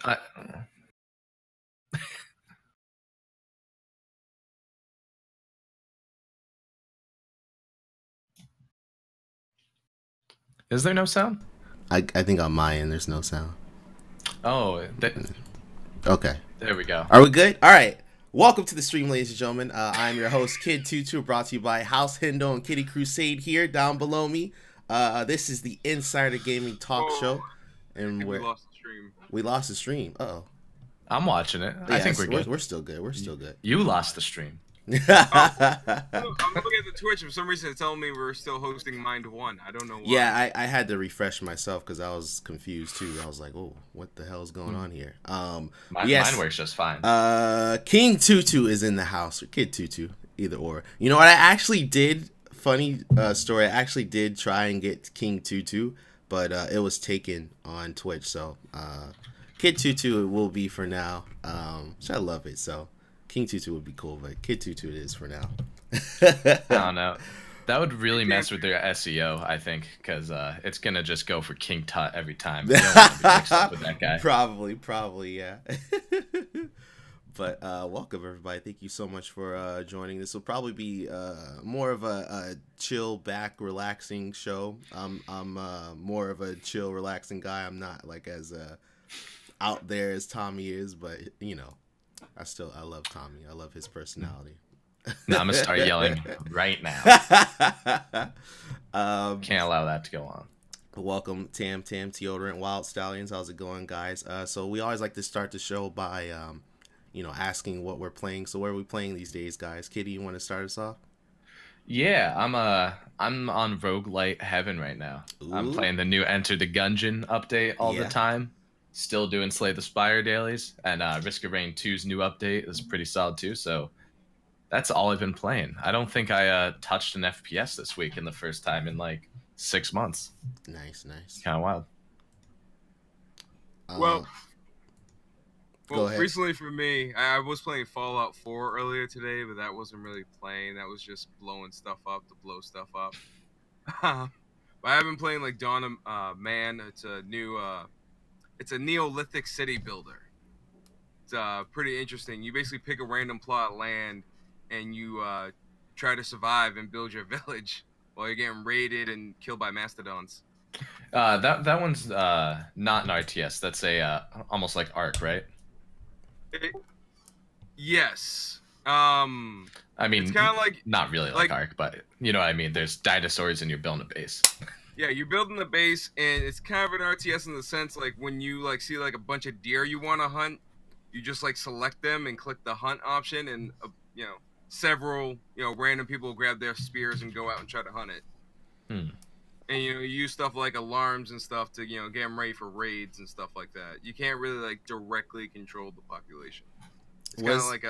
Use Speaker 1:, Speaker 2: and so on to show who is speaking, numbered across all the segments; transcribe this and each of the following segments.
Speaker 1: I, is there no sound?
Speaker 2: I think on my end there's no sound.
Speaker 1: Oh,
Speaker 2: Okay.
Speaker 1: there we go.
Speaker 2: Are we good? All right. Welcome to the stream, ladies and gentlemen. I'm your host, Kid22, brought to you by House Hendo and Kitty Crusade here down below me. This is the INNsider Gaming Talk Show. And
Speaker 3: we lost the stream.
Speaker 2: We lost the stream. Uh-oh.
Speaker 1: I'm watching it. I think we're good.
Speaker 2: We're still good. We're still good.
Speaker 1: You lost the stream.
Speaker 3: I'm looking at the Twitch. For some reason, it's telling me we're still hosting Mind One. I don't know why.
Speaker 2: Yeah, I had to refresh myself because I was confused too. I was like, "Oh, what the hell is going on here?"
Speaker 1: Mine works just fine.
Speaker 2: King Tutu is in the house, or Kid Tutu, either or. You know what? I actually did funny story. I actually did try and get King Tutu, but it was taken on Twitch. So Kid Tutu it will be for now. Which I love it. So King Tutu would be cool, but Kid Tutu it is for now.
Speaker 1: I don't know. That would really mess with their SEO, I think, because it's gonna just go for King Tut every time. You don't want to be mixed up with that guy.
Speaker 2: Probably, yeah. But welcome everybody. Thank you so much for joining. This will probably be more of a chill, back, relaxing show. I'm more of a chill, relaxing guy. I'm not like as out there as Tommy is, but you know, I love Tommy. I love his personality.
Speaker 1: No, I'm gonna start yelling right now. Can't allow that to go on.
Speaker 2: Welcome, Tam, Deodorant, Wild Stallions. How's it going, guys? So we always like to start the show by, asking what we're playing. So what are we playing these days, guys? Kitty, you want to start us off?
Speaker 1: Yeah, I'm on Roguelite Heaven right now. Ooh. I'm playing the new Enter the Gungeon update all the time. Still doing Slay the Spire dailies, and Risk of Rain 2's new update is pretty solid too. So that's all I've been playing. I don't think I touched an FPS this week in the first time in like 6 months.
Speaker 2: Nice.
Speaker 1: Kind of wild.
Speaker 3: Well, recently for me, I was playing Fallout 4 earlier today, but that wasn't really playing. That was just blowing stuff up to blow stuff up. But I've been playing like Dawn of Man. It's a new, it's a Neolithic city builder. It's pretty interesting. You basically pick a random plot of land and you try to survive and build your village while you're getting raided and killed by mastodons.
Speaker 1: That one's not an RTS. That's a almost like Ark, right?
Speaker 3: Yes.
Speaker 1: I mean,
Speaker 3: it's kind of like
Speaker 1: not really like Ark, but you know what I mean. There's dinosaurs and you're building a base.
Speaker 3: Yeah, you're building a base, and it's kind of an RTS in the sense like when you like see like a bunch of deer you want to hunt, you just like select them and click the hunt option, and several random people will grab their spears and go out and try to hunt it. And you use stuff like alarms and stuff to get them ready for raids and stuff like that. You can't really like directly control the population. It's kind of like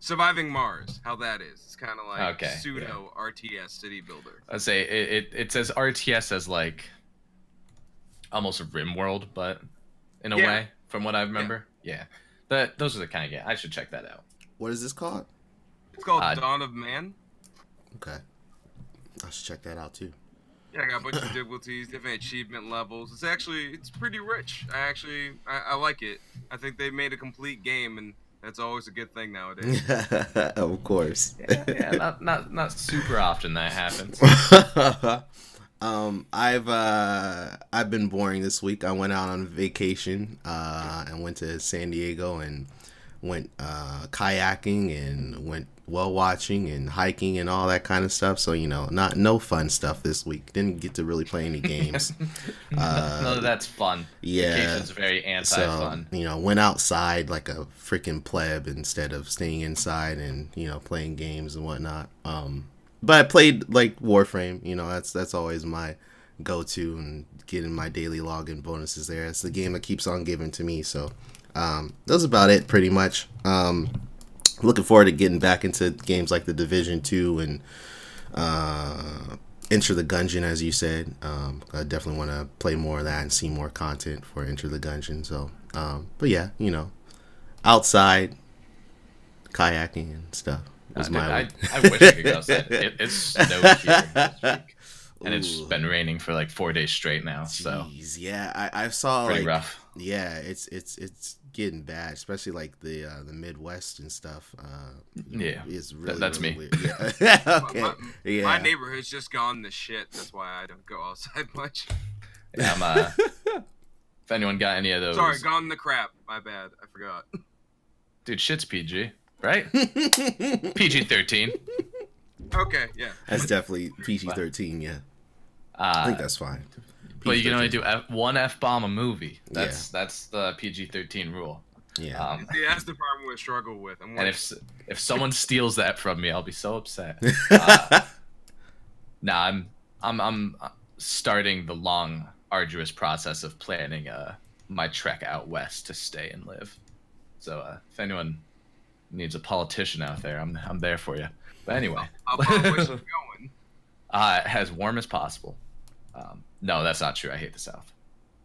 Speaker 3: Surviving Mars, how that is. It's kind of like pseudo RTS city builder.
Speaker 1: I'd say it says RTS as like almost a RimWorld, but in a way, from what I remember. Yeah. Those are the kind of games. I should check that out.
Speaker 2: What is this called?
Speaker 3: It's called Dawn of Man.
Speaker 2: Okay. I should check that out too.
Speaker 3: Yeah, I got a bunch of difficulties, different achievement levels. It's pretty rich. I like it. I think they made a complete game, and that's always a good thing nowadays.
Speaker 2: Of course.
Speaker 1: Yeah, not super often that happens.
Speaker 2: I've been boring this week. I went out on vacation and went to San Diego and went kayaking and went whale watching and hiking and all that kind of stuff. So no fun stuff this week. Didn't get to really play any games.
Speaker 1: No, that's fun.
Speaker 2: Yeah,
Speaker 1: vacation's very anti-fun.
Speaker 2: So went outside like a freaking pleb instead of staying inside and playing games and whatnot. But I played like Warframe. That's always my go-to and getting my daily login bonuses there. It's the game that keeps on giving to me. So that's about it pretty much. Looking forward to getting back into games like the Division 2 and Enter the Gungeon, as you said. I definitely want to play more of that and see more content for Enter the Gungeon. So, but yeah, outside, kayaking and stuff. Was
Speaker 1: I wish I could go outside. It's snowed here this week, and it's been raining for like 4 days straight now.
Speaker 2: Jeez,
Speaker 1: So
Speaker 2: yeah, I saw
Speaker 1: pretty
Speaker 2: like
Speaker 1: rough.
Speaker 2: yeah, it's getting bad, especially like the Midwest and stuff.
Speaker 1: Yeah,
Speaker 2: it's really
Speaker 1: that's
Speaker 2: really
Speaker 1: me.
Speaker 2: Weird. Yeah. Okay, yeah.
Speaker 3: My neighborhood's just gone to shit. That's why I don't go outside much.
Speaker 1: Yeah, if anyone got any of those,
Speaker 3: Sorry, gone to crap. My bad. I forgot.
Speaker 1: dude, shit's PG, right? PG-13.
Speaker 3: Okay, yeah.
Speaker 2: That's definitely PG-13. Yeah, I think that's fine.
Speaker 1: But you can only do one F-bomb a movie.
Speaker 2: Yeah.
Speaker 1: That's the PG-13 rule.
Speaker 2: Yeah.
Speaker 3: See, that's the part we struggle with.
Speaker 1: And if someone steals that from me, I'll be so upset. Nah, I'm starting the long, arduous process of planning my trek out west to stay and live. So if anyone needs a politician out there, I'm there for you. But anyway,
Speaker 3: how far west are you going?
Speaker 1: as warm as possible. No, that's not true. I hate the South.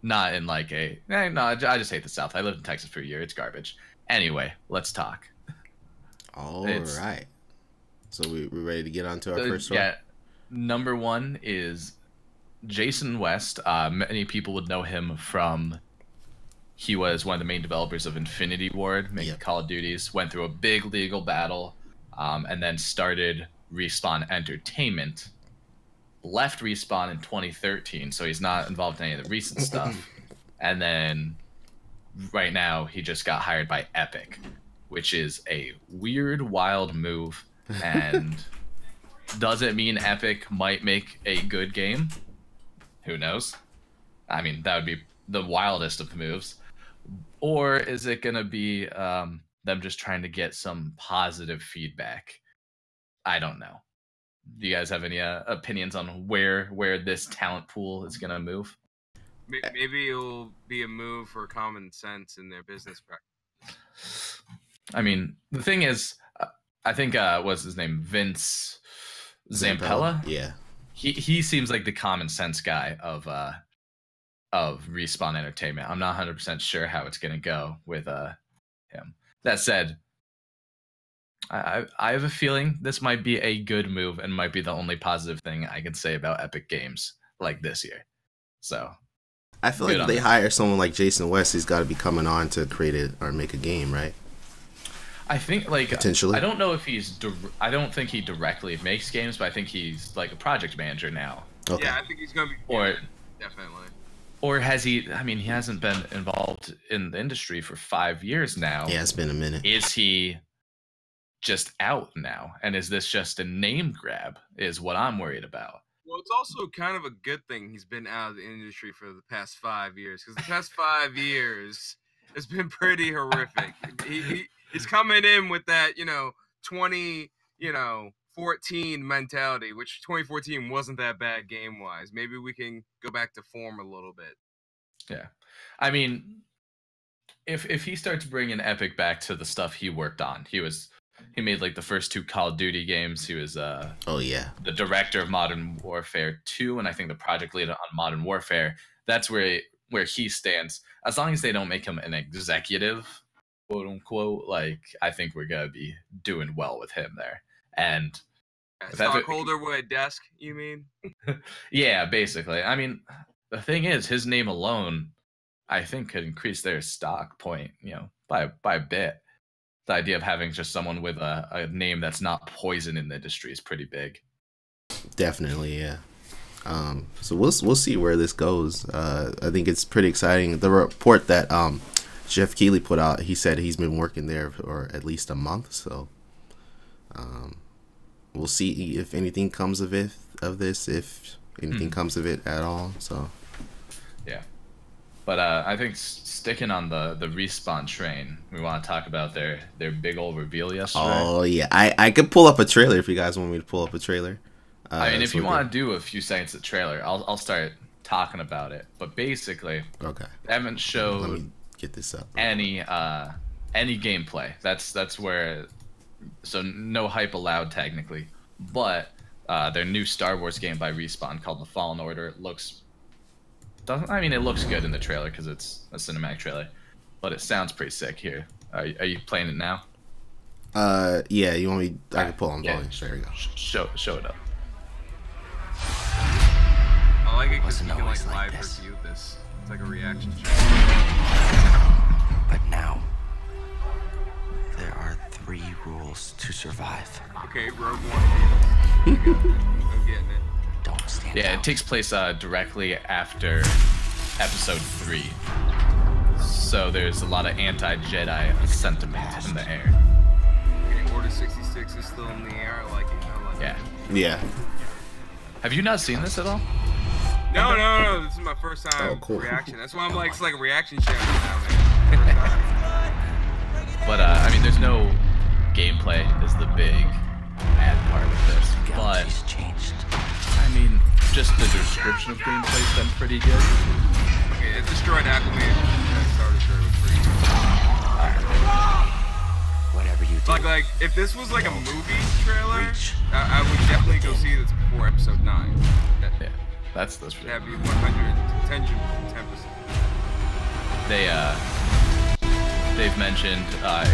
Speaker 1: Not in like no, I just hate the South. I lived in Texas for a year. It's garbage. Anyway, let's talk.
Speaker 2: All right. So we're ready to get on to our first one?
Speaker 1: Yeah. Number one is Jason West. Many people would know him from... He was one of the main developers of Infinity Ward, making Call of Duties. Went through a big legal battle, and then started Respawn Entertainment. Left Respawn in 2013, so he's not involved in any of the recent stuff. And then right now he just got hired by Epic, which is a weird, wild move. And does it mean Epic might make a good game? Who knows? I mean, that would be the wildest of moves. Or is it going to be them just trying to get some positive feedback? I don't know. Do you guys have any opinions on where this talent pool is going to move?
Speaker 3: Maybe it'll be a move for common sense in their business practice.
Speaker 1: I mean, the thing is, I think what's his name, Vince Zampella.
Speaker 2: Yeah,
Speaker 1: he seems like the common sense guy of Respawn Entertainment. I'm not 100% sure how it's going to go with him. That said, I have a feeling this might be a good move and might be the only positive thing I can say about Epic Games like this year. So
Speaker 2: I feel like if they hire someone like Jason West, he's got to be coming on to create it or make a game, right?
Speaker 1: I think like
Speaker 2: potentially.
Speaker 1: I don't know if I don't think he directly makes games, but I think he's like a project manager now.
Speaker 3: Okay. Yeah, I think he's gonna be. Definitely.
Speaker 1: Or has he? I mean, he hasn't been involved in the industry for 5 years now.
Speaker 2: Yeah, it's been a minute.
Speaker 1: Is he just out now? And is this just a name grab? Is what I'm worried about.
Speaker 3: Well, it's also kind of a good thing he's been out of the industry for the past 5 years, because the past 5 years has been pretty horrific. He's coming in with that, 2014 mentality, which 2014 wasn't that bad game-wise. Maybe we can go back to form a little bit.
Speaker 1: Yeah. I mean, if he starts bringing Epic back to the stuff he worked on, he made like the first 2 Call of Duty games. He was the director of Modern Warfare 2, and I think the project lead on Modern Warfare. That's where he stands. As long as they don't make him an executive, quote unquote, like I think we're gonna be doing well with him there. And
Speaker 3: stockholder with a desk, you mean?
Speaker 1: Yeah, basically. I mean, the thing is, his name alone, I think, could increase their stock point, by a bit. The idea of having just someone with a name that's not poison in the industry is pretty big.
Speaker 2: Definitely, yeah. So we'll see where this goes. I think it's pretty exciting. The report that Jeff Keighley put out, he said he's been working there for at least a month. So we'll see if anything comes of this, if anything comes of it at all. So
Speaker 1: yeah. But I think sticking on the Respawn train, we want to talk about their big old reveal yesterday.
Speaker 2: Oh yeah, I could pull up a trailer if you guys want me to pull up a trailer.
Speaker 1: I mean, if you want to do a few seconds of trailer, I'll start talking about it. But basically,
Speaker 2: okay,
Speaker 1: they haven't showed
Speaker 2: let me get this up.
Speaker 1: Any gameplay. That's where. So no hype allowed technically, but their new Star Wars game by Respawn called The Fallen Order it looks good in the trailer because it's a cinematic trailer, but it sounds pretty sick here. Are you playing it now?
Speaker 2: Yeah, you want me? I can pull on volume. There you go.
Speaker 1: Show it up.
Speaker 3: I like it because you can like live review this. It's like a reaction show.
Speaker 4: But now, there are 3 rules to survive.
Speaker 3: Okay, Rogue One. I'm getting it.
Speaker 4: Don't stand
Speaker 1: Yeah,
Speaker 4: out.
Speaker 1: it takes place directly after episode 3. So there's a lot of anti-Jedi sentiment in the air.
Speaker 3: Okay, Order 66 is still in the air. I like it.
Speaker 1: Yeah.
Speaker 2: Yeah.
Speaker 1: Have you not seen this at all?
Speaker 3: No. This is my first time
Speaker 2: cool.
Speaker 3: reaction. That's why I'm like, it's like a reaction channel now, man.
Speaker 1: But I mean, there's no gameplay is the big bad part of this. But
Speaker 4: Galaxy's changed.
Speaker 1: I mean, just the description of gameplay's been pretty good.
Speaker 3: Okay, it destroyed Acclimation. That started sure was pretty
Speaker 4: Whatever you do,
Speaker 3: like if this was like a movie trailer, I would definitely go see this before episode 9.
Speaker 1: Yeah, that's for sure.
Speaker 3: That'd be 110%.
Speaker 1: They've mentioned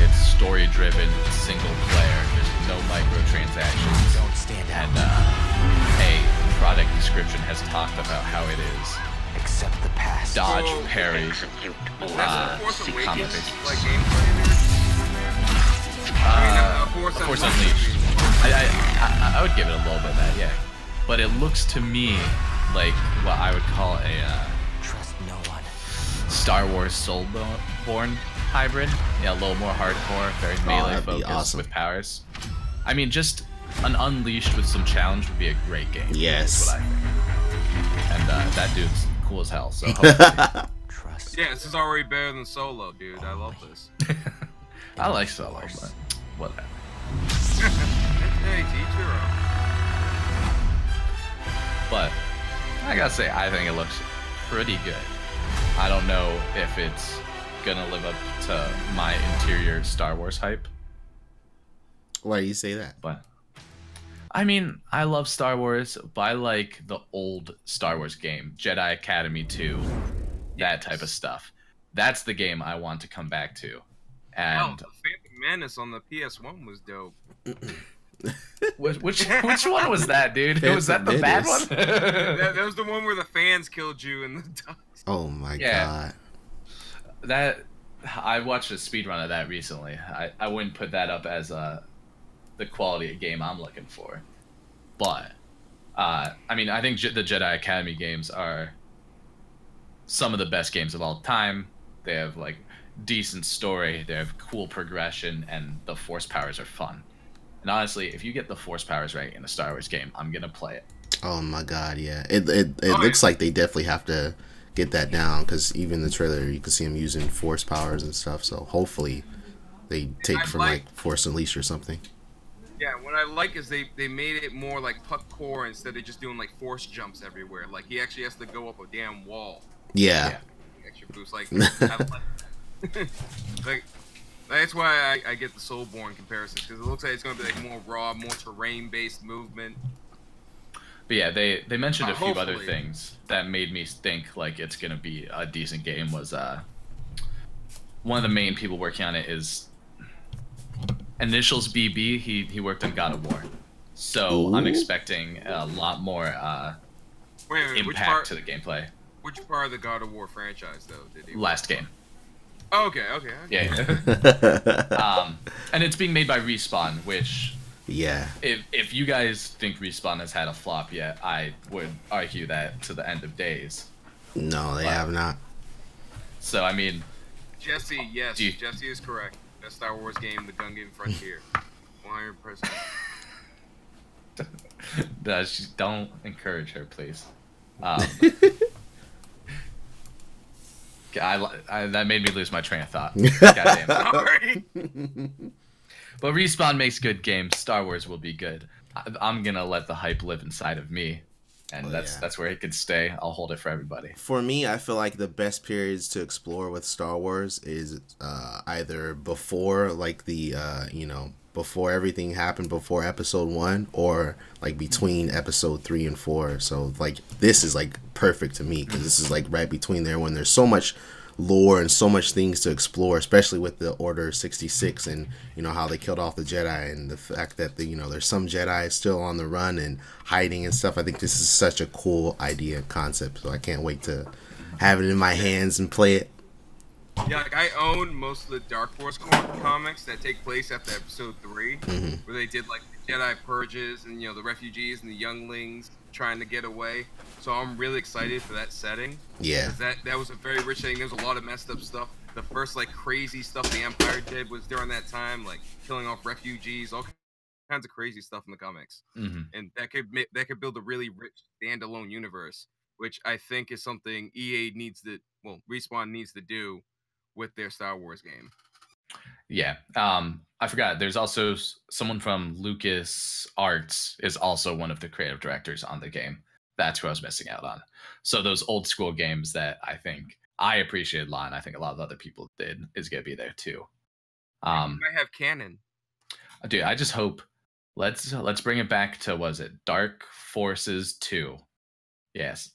Speaker 1: it's story driven, single player. There's no microtransactions.
Speaker 4: don't stand out.
Speaker 1: And a product description has talked about how it is
Speaker 4: Accept the past.
Speaker 1: dodge,
Speaker 3: So-
Speaker 1: parry,
Speaker 3: That's the Force
Speaker 1: see
Speaker 3: Awakens
Speaker 1: combinations.
Speaker 3: like gameplay in there.
Speaker 1: Force Unleashed. I would give it a little bit of that, yeah. But it looks to me like what I would call a
Speaker 4: Trust no one.
Speaker 1: Star Wars Soulborn hybrid. Yeah, a little more hardcore, very melee
Speaker 2: that'd be
Speaker 1: focused
Speaker 2: awesome.
Speaker 1: with powers. I mean, just an Unleashed with some challenge would be a great game.
Speaker 2: Yes.
Speaker 1: Is what I think. And that dude's cool as hell. So hopefully.
Speaker 4: Trust.
Speaker 3: Yeah, this is already better than Solo, dude. I love this.
Speaker 1: I like Solo, but whatever.
Speaker 3: Hey, teacher.
Speaker 1: But I gotta say, I think it looks pretty good. I don't know if it's gonna live up to my interior Star Wars hype,
Speaker 2: Why do you say that?
Speaker 1: but I mean, I love Star Wars, but I like the old Star Wars game, Jedi Academy 2, that type of stuff. That's the game I want to come back to.
Speaker 3: Oh,
Speaker 1: And
Speaker 3: the Phantom Menace on the PS1 was dope.
Speaker 1: which one was that, dude? Was that the bad one?
Speaker 3: That was the one where the fans killed you in the ducks.
Speaker 2: Oh my
Speaker 1: Yeah.
Speaker 2: god.
Speaker 1: That I watched a speedrun of that recently. I wouldn't put that up as the quality of game I'm looking for, but I mean, I think the Jedi Academy games are some of the best games of all time. They have like decent story, they have cool progression, and the Force powers are fun. And honestly, if you get the Force powers right in a Star Wars game, I'm gonna play it.
Speaker 2: Oh my god, yeah. It looks like they definitely have to get that down, because even the trailer you can see them using Force powers and stuff. So hopefully they take from like Force Unleashed or something.
Speaker 3: Yeah, what I like is they made it more like puck core instead of just doing like force jumps everywhere. Like he actually has to go up a damn wall.
Speaker 2: Yeah.
Speaker 3: Extra boost, like, like that's why I get the Soulborn comparisons, because it looks like it's gonna be like more raw, more terrain-based movement.
Speaker 1: But yeah, they mentioned a few other
Speaker 3: Hopefully.
Speaker 1: things that made me think like it's gonna be a decent game. Was one of the main people working on it is Initials BB. He worked on God of War, so I'm
Speaker 2: Ooh.
Speaker 1: expecting a lot more
Speaker 3: Wait,
Speaker 1: impact to the gameplay.
Speaker 3: which part of the God of War franchise though did he?
Speaker 1: Last game,
Speaker 3: Oh, okay.
Speaker 1: yeah. And it's being made by Respawn, which
Speaker 2: Yeah.
Speaker 1: if you guys think Respawn has had a flop yet, I would argue that to the end of days.
Speaker 2: No, they
Speaker 1: Wow.
Speaker 2: have not.
Speaker 1: So I mean,
Speaker 3: Jesse, yes,
Speaker 1: Do you-
Speaker 3: Jesse is correct. Best Star Wars game, the Gun Game Frontier, 100%.
Speaker 1: don't encourage her, please. That made me lose my train of thought. Goddamn.
Speaker 3: Sorry.
Speaker 1: But Respawn makes good games. Star Wars will be good. I'm gonna let the hype live inside of me, and
Speaker 2: Oh,
Speaker 1: that's
Speaker 2: yeah.
Speaker 1: that's where it can stay. I'll hold it for everybody.
Speaker 2: For me, I feel like the best periods to explore with Star Wars is either before, like the before everything happened, before Episode 1, or like between Episode 3 and 4. So like this is like perfect to me, because this is like right between there, when there's so much lore and so much things to explore, especially with the Order 66 and how they killed off the Jedi and the fact that there's some Jedi still on the run and hiding and stuff. I think this is such a cool idea and concept, so I can't wait to have it in my hands and play it.
Speaker 3: Yeah, like I own most of the Dark Force comics that take place after Episode 3, where they did like the Jedi purges and the refugees and the younglings trying to get away. So I'm really excited for that setting.
Speaker 2: Yeah,
Speaker 3: that was a very rich thing. There's a lot of messed up stuff. The first like crazy stuff the Empire did was during that time, like killing off refugees, all kinds of crazy stuff in the comics, and that could build a really rich standalone universe, which I think is something Respawn needs to do with their Star Wars game.
Speaker 1: Yeah. I forgot. There's also someone from Lucas Arts is also one of the creative directors on the game. That's who I was missing out on. So those old school games that I think I appreciated a lot, and I think a lot of other people did, is gonna be there too.
Speaker 3: I have canon.
Speaker 1: Dude, I just hope let's bring it back to, was it Dark Forces 2? Yes.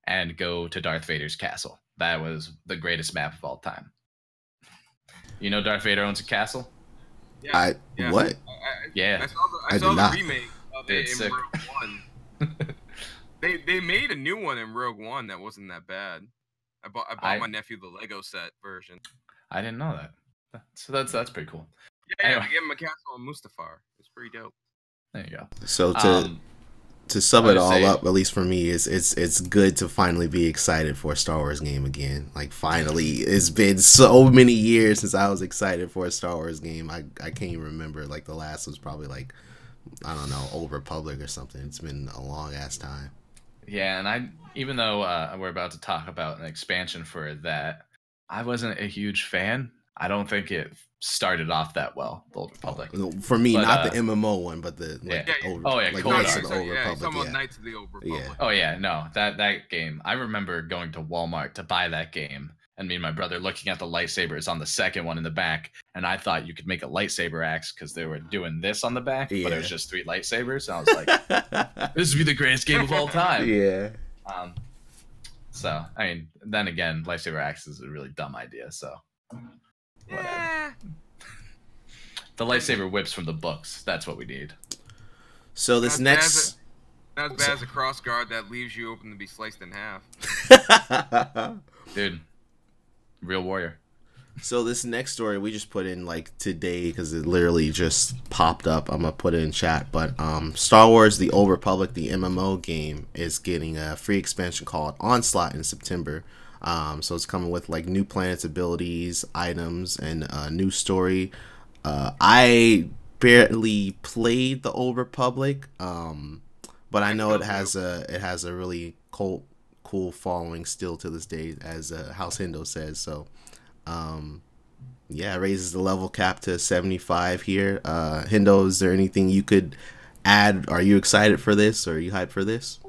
Speaker 1: And go to Darth Vader's castle. That was the greatest map of all time. Darth Vader owns a castle?
Speaker 3: Yeah.
Speaker 2: What?
Speaker 3: I saw the remake of it in Rogue One. They made a new one in Rogue One that wasn't that bad. I bought my nephew the Lego set version.
Speaker 1: I didn't know that. So that's pretty cool.
Speaker 3: Yeah, anyway. I gave him a castle on Mustafar. It's pretty dope.
Speaker 1: There you go.
Speaker 2: So to sum it all up, at least for me, it's good to finally be excited for a Star Wars game again. Like, finally, it's been so many years since I was excited for a Star Wars game. I can't even remember. Like, the last was probably like, I don't know, Old Republic or something. It's been a long ass time.
Speaker 1: Yeah, and even though we're about to talk about an expansion for that, I wasn't a huge fan. I don't think it started off that well, the Old Republic.
Speaker 2: For me, not the MMO one, but the
Speaker 1: Old
Speaker 2: Republic.
Speaker 3: Knights of the Old Republic.
Speaker 1: Yeah. Oh yeah, no, that game. I remember going to Walmart to buy that game, and me and my brother looking at the lightsabers on the second one in the back, and I thought you could make a lightsaber axe because they were doing this on the back, but it was just 3 lightsabers, and I was like, this would be the greatest game of all time.
Speaker 2: Yeah.
Speaker 1: So I mean, then again, lightsaber axe is a really dumb idea. So. Whatever. The lightsaber whips from the books. That's what we need.
Speaker 2: So this
Speaker 3: not as bad as a cross guard that leaves you open to be sliced in half.
Speaker 1: Dude, real warrior.
Speaker 2: So this next story we just put in like today because it literally just popped up. I'm gonna put it in chat. But Star Wars: The Old Republic, the MMO game, is getting a free expansion called Onslaught in September. So it's coming with like new planets, abilities, items, and a new story. I barely played the Old Republic, but I know it has a really cool following still to this day, as House Hendo says. So, yeah, it raises the level cap to 75 here. Hendo, is there anything you could add? Are you excited for this? Or are you hyped for this?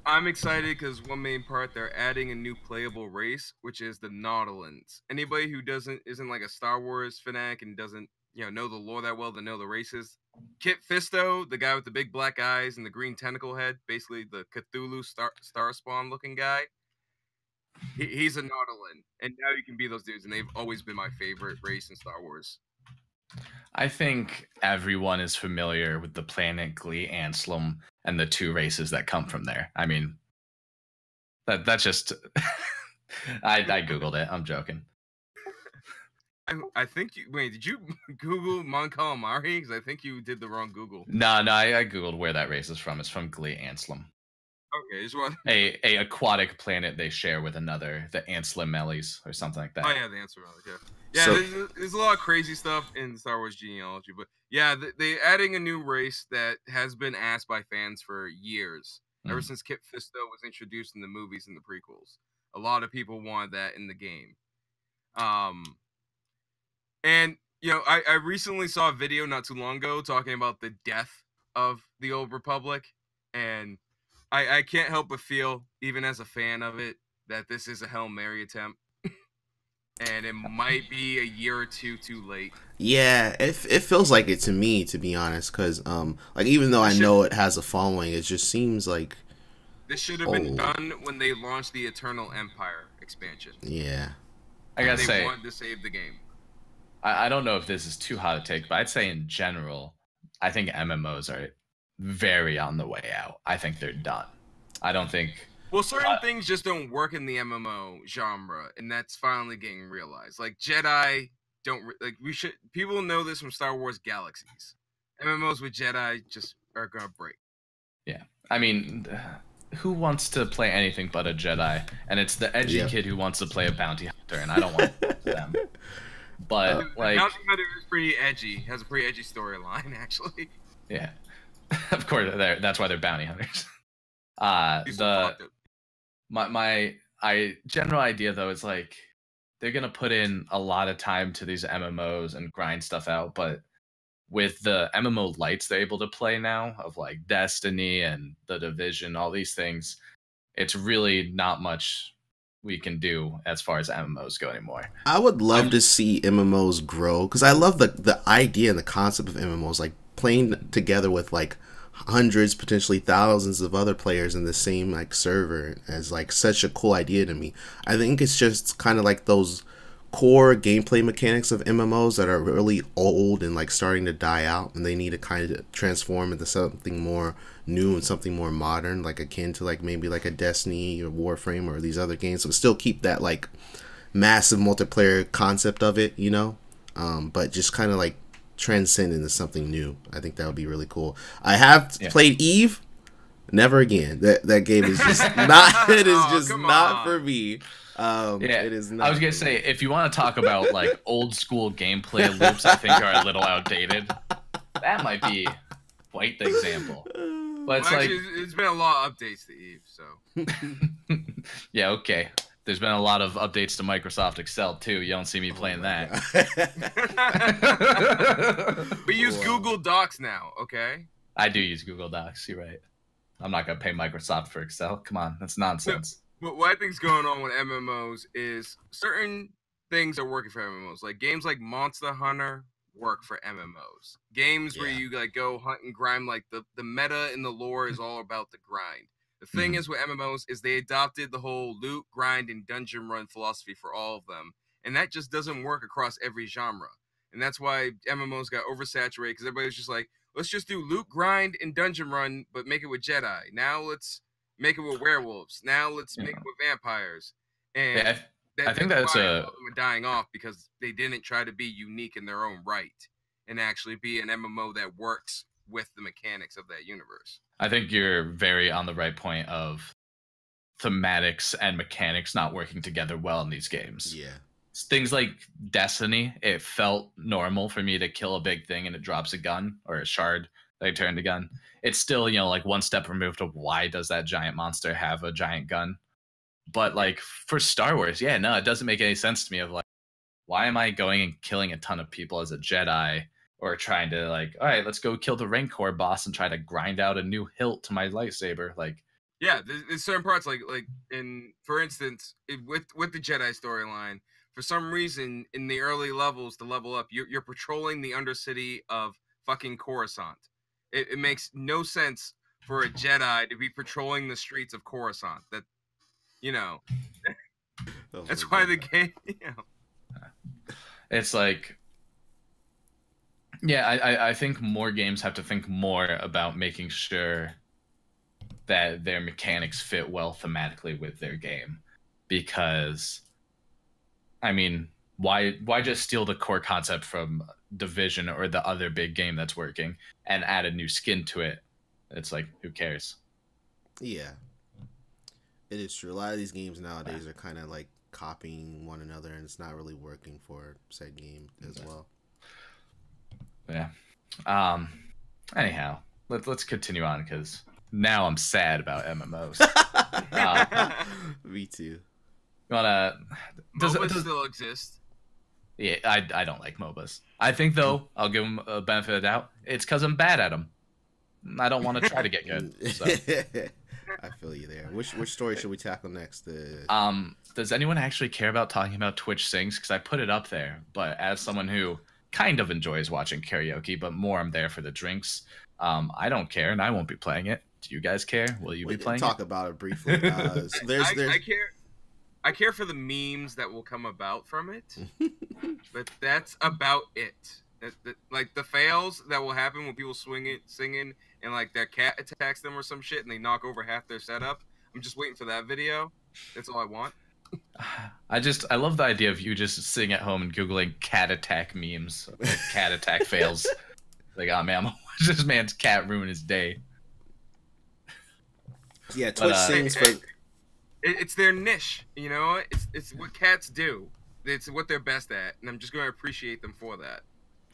Speaker 3: I'm excited because one main part, they're adding a new playable race, which is the Nautilans. Anybody who isn't like a Star Wars fanatic and doesn't know the lore that well to know the races. Kit Fisto, the guy with the big black eyes and the green tentacle head, basically the Cthulhu star spawn looking guy. He's a Nautilan, and now you can be those dudes, and they've always been my favorite race in Star Wars.
Speaker 1: I think everyone is familiar with the planet Glee Anslum and the 2 races that come from there. I mean, that's just... I googled it. I'm joking.
Speaker 3: I think you... Wait, did you Google Mon Calamari? Because I think you did the wrong Google.
Speaker 1: No, I googled where that race is from. It's from Glee Anslum.
Speaker 3: Okay, just one.
Speaker 1: A aquatic planet they share with another, the Anslimellies or something like that.
Speaker 3: Oh yeah, the Anslimellies, yeah. Yeah, so, there's a lot of crazy stuff in Star Wars genealogy, but yeah, they're adding a new race that has been asked by fans for years, ever since Kit Fisto was introduced in the movies and the prequels. A lot of people wanted that in the game. And I recently saw a video not too long ago talking about the death of the Old Republic, and I can't help but feel, even as a fan of it, that this is a Hail Mary attempt. And it might be a year or two too late.
Speaker 2: Yeah, it feels like it to me, to be honest, because like even though I know it has a following, it just seems like
Speaker 3: this should have been done when they launched the Eternal Empire expansion.
Speaker 2: Yeah.
Speaker 1: I gotta
Speaker 3: They
Speaker 1: say,
Speaker 3: wanted to save the game.
Speaker 1: I don't know if this is too hot a take, but I'd say in general, I think MMOs are very on the way out. I think they're done. I don't think.
Speaker 3: Well, certain things just don't work in the MMO genre, and that's finally getting realized. Like Jedi don't like we should. People know this from Star Wars Galaxies. MMOs with Jedi just are gonna break.
Speaker 1: Yeah, I mean, who wants to play anything but a Jedi? And it's the edgy kid who wants to play a bounty hunter, and I don't want them. But like,
Speaker 3: Bounty Hunter is pretty edgy. Has a pretty edgy storyline, actually.
Speaker 1: Yeah, of course. That's why they're bounty hunters. My general idea though is like they're gonna put in a lot of time to these MMOs and grind stuff out, but with the MMO lights they're able to play now of like Destiny and The Division, all these things, it's really not much we can do as far as MMOs go anymore.
Speaker 2: I would love to see MMOs grow because I love the idea and the concept of MMOs, like playing together with like hundreds, potentially thousands of other players in the same like server as like such a cool idea to me. I think it's just kind of like those core gameplay mechanics of MMOs that are really old and like starting to die out, and they need to kind of transform into something more new and something more modern, like akin to like maybe like a Destiny or Warframe or these other games, but still keep that like massive multiplayer concept of it, you know, but just kind of like transcend into something new. I think that would be really cool. I have played Eve. Never again. That game is just not. It is just not for me. It is not.
Speaker 1: I was gonna say, if you want to talk about like old school gameplay loops, I think are a little outdated. That might be quite the example. But it's
Speaker 3: actually, it's been a lot of updates to Eve, so.
Speaker 1: Yeah, okay. There's been a lot of updates to Microsoft Excel too. You don't see me playing that.
Speaker 3: We use Google Docs now, okay?
Speaker 1: I do use Google Docs. You're right. I'm not gonna pay Microsoft for Excel. Come on, that's nonsense.
Speaker 3: But what I think's going on with MMOs is certain things are working for MMOs. Like games like Monster Hunter work for MMOs. Games where you like go hunt and grind, like the meta and the lore is all about the grind. The thing is with MMOs is they adopted the whole loot, grind, and dungeon run philosophy for all of them. And that just doesn't work across every genre. And that's why MMOs got oversaturated, because everybody's just like, let's just do loot, grind, and dungeon run, but make it with Jedi. Now let's make it with werewolves. Now let's make it with vampires. And
Speaker 1: I think that's
Speaker 3: dying off because they didn't try to be unique in their own right and actually be an MMO that works with the mechanics of that universe.
Speaker 1: I think you're very on the right point of thematics and mechanics not working together well in these games.
Speaker 2: Yeah.
Speaker 1: Things like Destiny, it felt normal for me to kill a big thing and it drops a gun or a shard that I turned a gun. It's still, you know, like one step removed of why does that giant monster have a giant gun? But like for Star Wars, yeah, no, it doesn't make any sense to me of like, why am I going and killing a ton of people as a Jedi or trying to like, all right, let's go kill the Rancor boss and try to grind out a new hilt to my lightsaber. Like,
Speaker 3: yeah, there's certain parts like in, for instance, with the Jedi storyline, for some reason in the early levels to level up, you're patrolling the undercity of fucking Coruscant. It makes no sense for a Jedi to be patrolling the streets of Coruscant. That, you know, that's why the game, you know.
Speaker 1: It's like, yeah, I think more games have to think more about making sure that their mechanics fit well thematically with their game. Because, I mean, why just steal the core concept from Division or the other big game that's working and add a new skin to it? It's like, who cares?
Speaker 2: Yeah. It is true. A lot of these games nowadays are kind of like copying one another, and it's not really working for said game as well.
Speaker 1: Yeah. Anyhow, let's continue on because now I'm sad about MMOs.
Speaker 2: Me too.
Speaker 1: You wanna? Does
Speaker 3: still exist?
Speaker 1: Yeah, I don't like MOBAs. I think though I'll give them a benefit of the doubt. It's because I'm bad at them. I don't want to try to get good. So.
Speaker 2: I feel you there. Which story should we tackle next?
Speaker 1: Does anyone actually care about talking about Twitch Sings? Because I put it up there, but as someone who kind of enjoys watching karaoke, but more I'm there for the drinks. I don't care, and I won't be playing it. Do you guys care? Will you be playing
Speaker 2: talk
Speaker 1: it?
Speaker 2: About it briefly.
Speaker 3: I care. I care for the memes that will come about from it, but that's about it. Like the fails that will happen when people singing, and like their cat attacks them or some shit, and they knock over half their setup. I'm just waiting for that video. That's all I want.
Speaker 1: I love the idea of you just sitting at home and googling cat attack memes, like cat attack fails. Like, oh man, watch this man's cat ruin his day.
Speaker 2: Yeah, Twitch sings for.
Speaker 3: It's their niche, you know. It's what cats do. It's what they're best at, and I'm just going to appreciate them for that.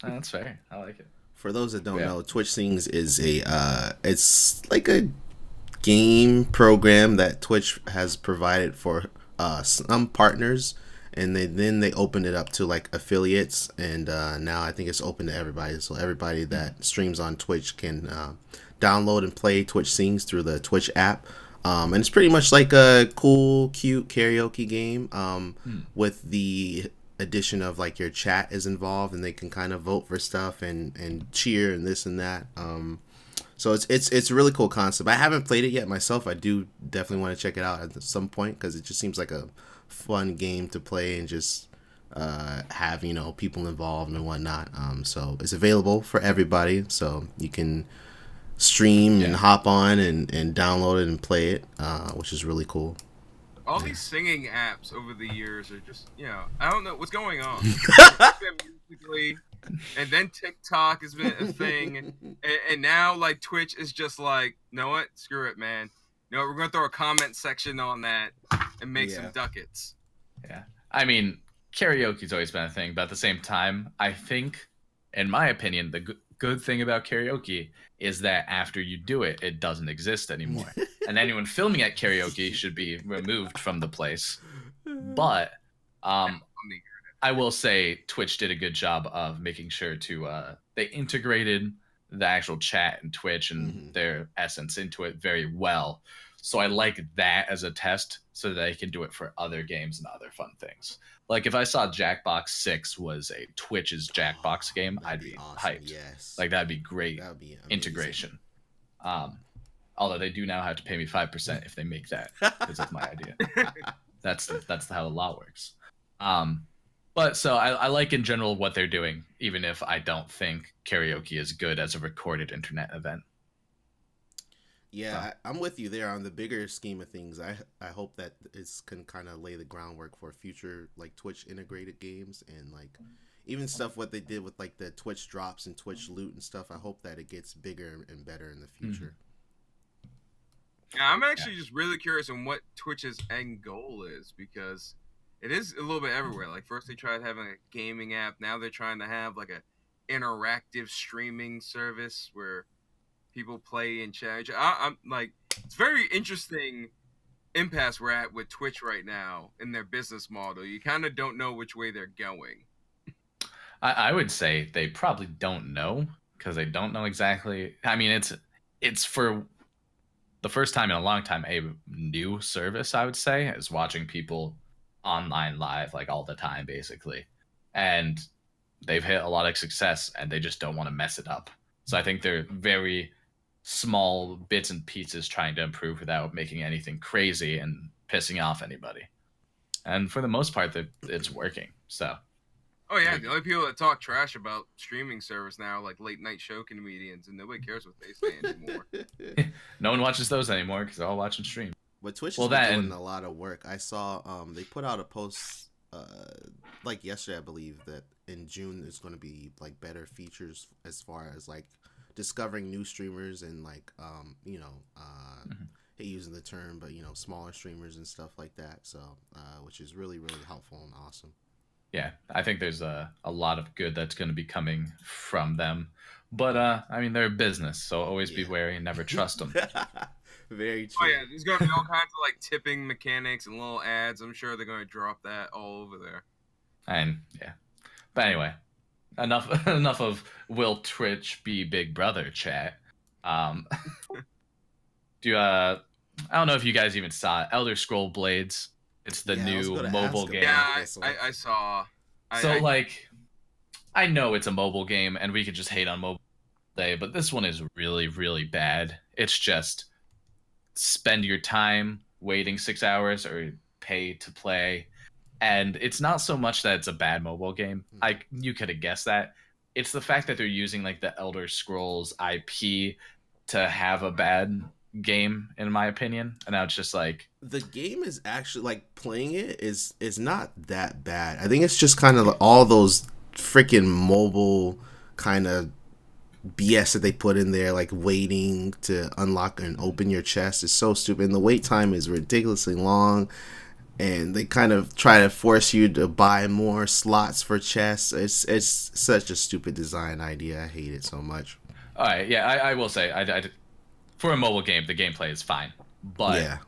Speaker 1: Oh, that's fair. I like it.
Speaker 2: For those that don't know, Twitch Sings is it's like a game program that Twitch has provided for some partners, and then they opened it up to like affiliates, and now I think it's open to everybody. So everybody that streams on Twitch can download and play Twitch Sings through the Twitch app. And it's pretty much like a cool, cute karaoke game with the addition of like your chat is involved, and they can kind of vote for stuff and cheer and this and that. So it's a really cool concept. I haven't played it yet myself. I do definitely want to check it out at some point because it just seems like a fun game to play and just have, you know, people involved and whatnot. So it's available for everybody, so you can stream and hop on and download it and play it, which is really cool.
Speaker 3: All these singing apps over the years are just, you know, I don't know what's going on. Musically, and then TikTok has been a thing, and now like Twitch is just like, you know what, screw it, man. You know, we're gonna throw a comment section on that and make some ducats.
Speaker 1: Yeah, I mean, karaoke's always been a thing, but at the same time, I think, in my opinion, the good thing about karaoke is that after you do it, it doesn't exist anymore. And anyone filming at karaoke should be removed from the place. But I will say Twitch did a good job of making sure to they integrated the actual chat and Twitch and their essence into it very well. So I like that as a test so that I can do it for other games and other fun things. Like if I saw Jackbox 6 was a Twitch's Jackbox game, I'd be awesome. Hyped. Yes. Like that'd be great. That'd be integration. Although they do now have to pay me 5% if they make that, because that's my idea. That's how the law works. But so I like in general what they're doing, even if I don't think karaoke is good as a recorded internet event.
Speaker 2: Yeah, I'm with you there on the bigger scheme of things. I hope that it can kind of lay the groundwork for future like Twitch integrated games and like even stuff what they did with like the Twitch drops and Twitch loot and stuff. I hope that it gets bigger and better in the future.
Speaker 3: Yeah, I'm actually just really curious on what Twitch's end goal is, because it is a little bit everywhere. Like first they tried having a gaming app, now they're trying to have like a interactive streaming service where people play and chat. I'm like, it's very interesting impasse we're at with Twitch right now in their business model. You kind of don't know which way they're going.
Speaker 1: I would say they probably don't know because they don't know exactly. I mean, it's for the first time in a long time a new service. I would say is watching people online live like all the time basically, and they've hit a lot of success and they just don't want to mess it up. So I think they're very small bits and pieces trying to improve without making anything crazy and pissing off anybody. And for the most part, it's working. So.
Speaker 3: Oh yeah, the only people that talk trash about streaming service now are like late night show comedians, and nobody cares what they say anymore.
Speaker 1: No one watches those anymore because they're all watching stream.
Speaker 2: But Twitch is doing a lot of work. I saw they put out a post like yesterday, I believe, that in June there's going to be like better features as far as like discovering new streamers and like you know hate using the term, but you know, smaller streamers and stuff like that. So which is really helpful and awesome.
Speaker 1: Yeah, I think there's a lot of good that's going to be coming from them. But I mean, they're a business, so always be wary and never trust them.
Speaker 2: Very true.
Speaker 3: Oh yeah, there's going to be all kinds of like tipping mechanics and little ads. I'm sure they're going to drop that all over there.
Speaker 1: And yeah, but anyway, enough of will Twitch be Big Brother chat. I don't know if you guys even saw it, Elder Scroll Blades. It's the new mobile game.
Speaker 3: Yeah, I saw.
Speaker 1: I know it's a mobile game, and we could just hate on mobile day, but this one is really bad. It's just spend your time waiting 6 hours or pay to play. And it's not so much that it's a bad mobile game. You could have guessed that. It's the fact that they're using like the Elder Scrolls IP to have a bad game, in my opinion. And now it's just like,
Speaker 2: the game is actually, like, playing it is not that bad. I think it's just kind of like all those freaking mobile kind of BS that they put in there, like waiting to unlock and open your chest is so stupid. And the wait time is ridiculously long. And they kind of try to force you to buy more slots for chests. It's such a stupid design idea. I hate it so much.
Speaker 1: All right, yeah, I will say, for a mobile game, the gameplay is fine, but yeah,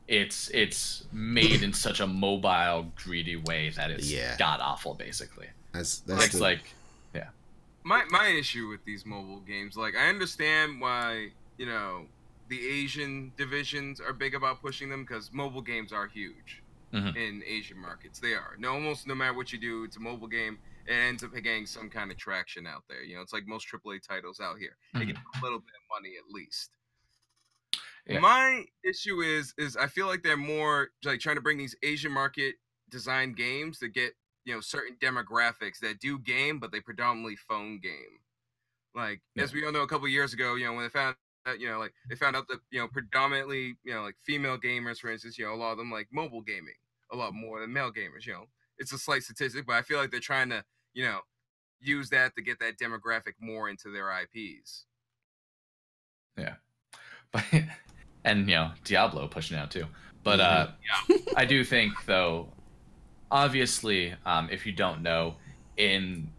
Speaker 1: it's made in such a mobile, greedy way that it's god awful, basically. That's like, yeah.
Speaker 3: My issue with these mobile games, like, I understand why, you know, the Asian divisions are big about pushing them, because mobile games are huge in Asian markets. They are. Almost no matter what you do, it's a mobile game. It ends up getting some kind of traction out there. You know, it's like most AAA titles out here. They get a little bit of money at least. Yeah. My issue is I feel like they're more like trying to bring these Asian market design games to get, you know, certain demographics that do game, but they predominantly phone game. Like, as we all know, a couple of years ago, you know, when they found that, you know, like, they found out that, you know, predominantly, you know, like, female gamers, for instance, you know, a lot of them like mobile gaming a lot more than male gamers. You know, it's a slight statistic, but I feel like they're trying to, you know, use that to get that demographic more into their IPs.
Speaker 1: Yeah. But, and, you know, Diablo pushing out too. But I do think, though, obviously, if you don't know, in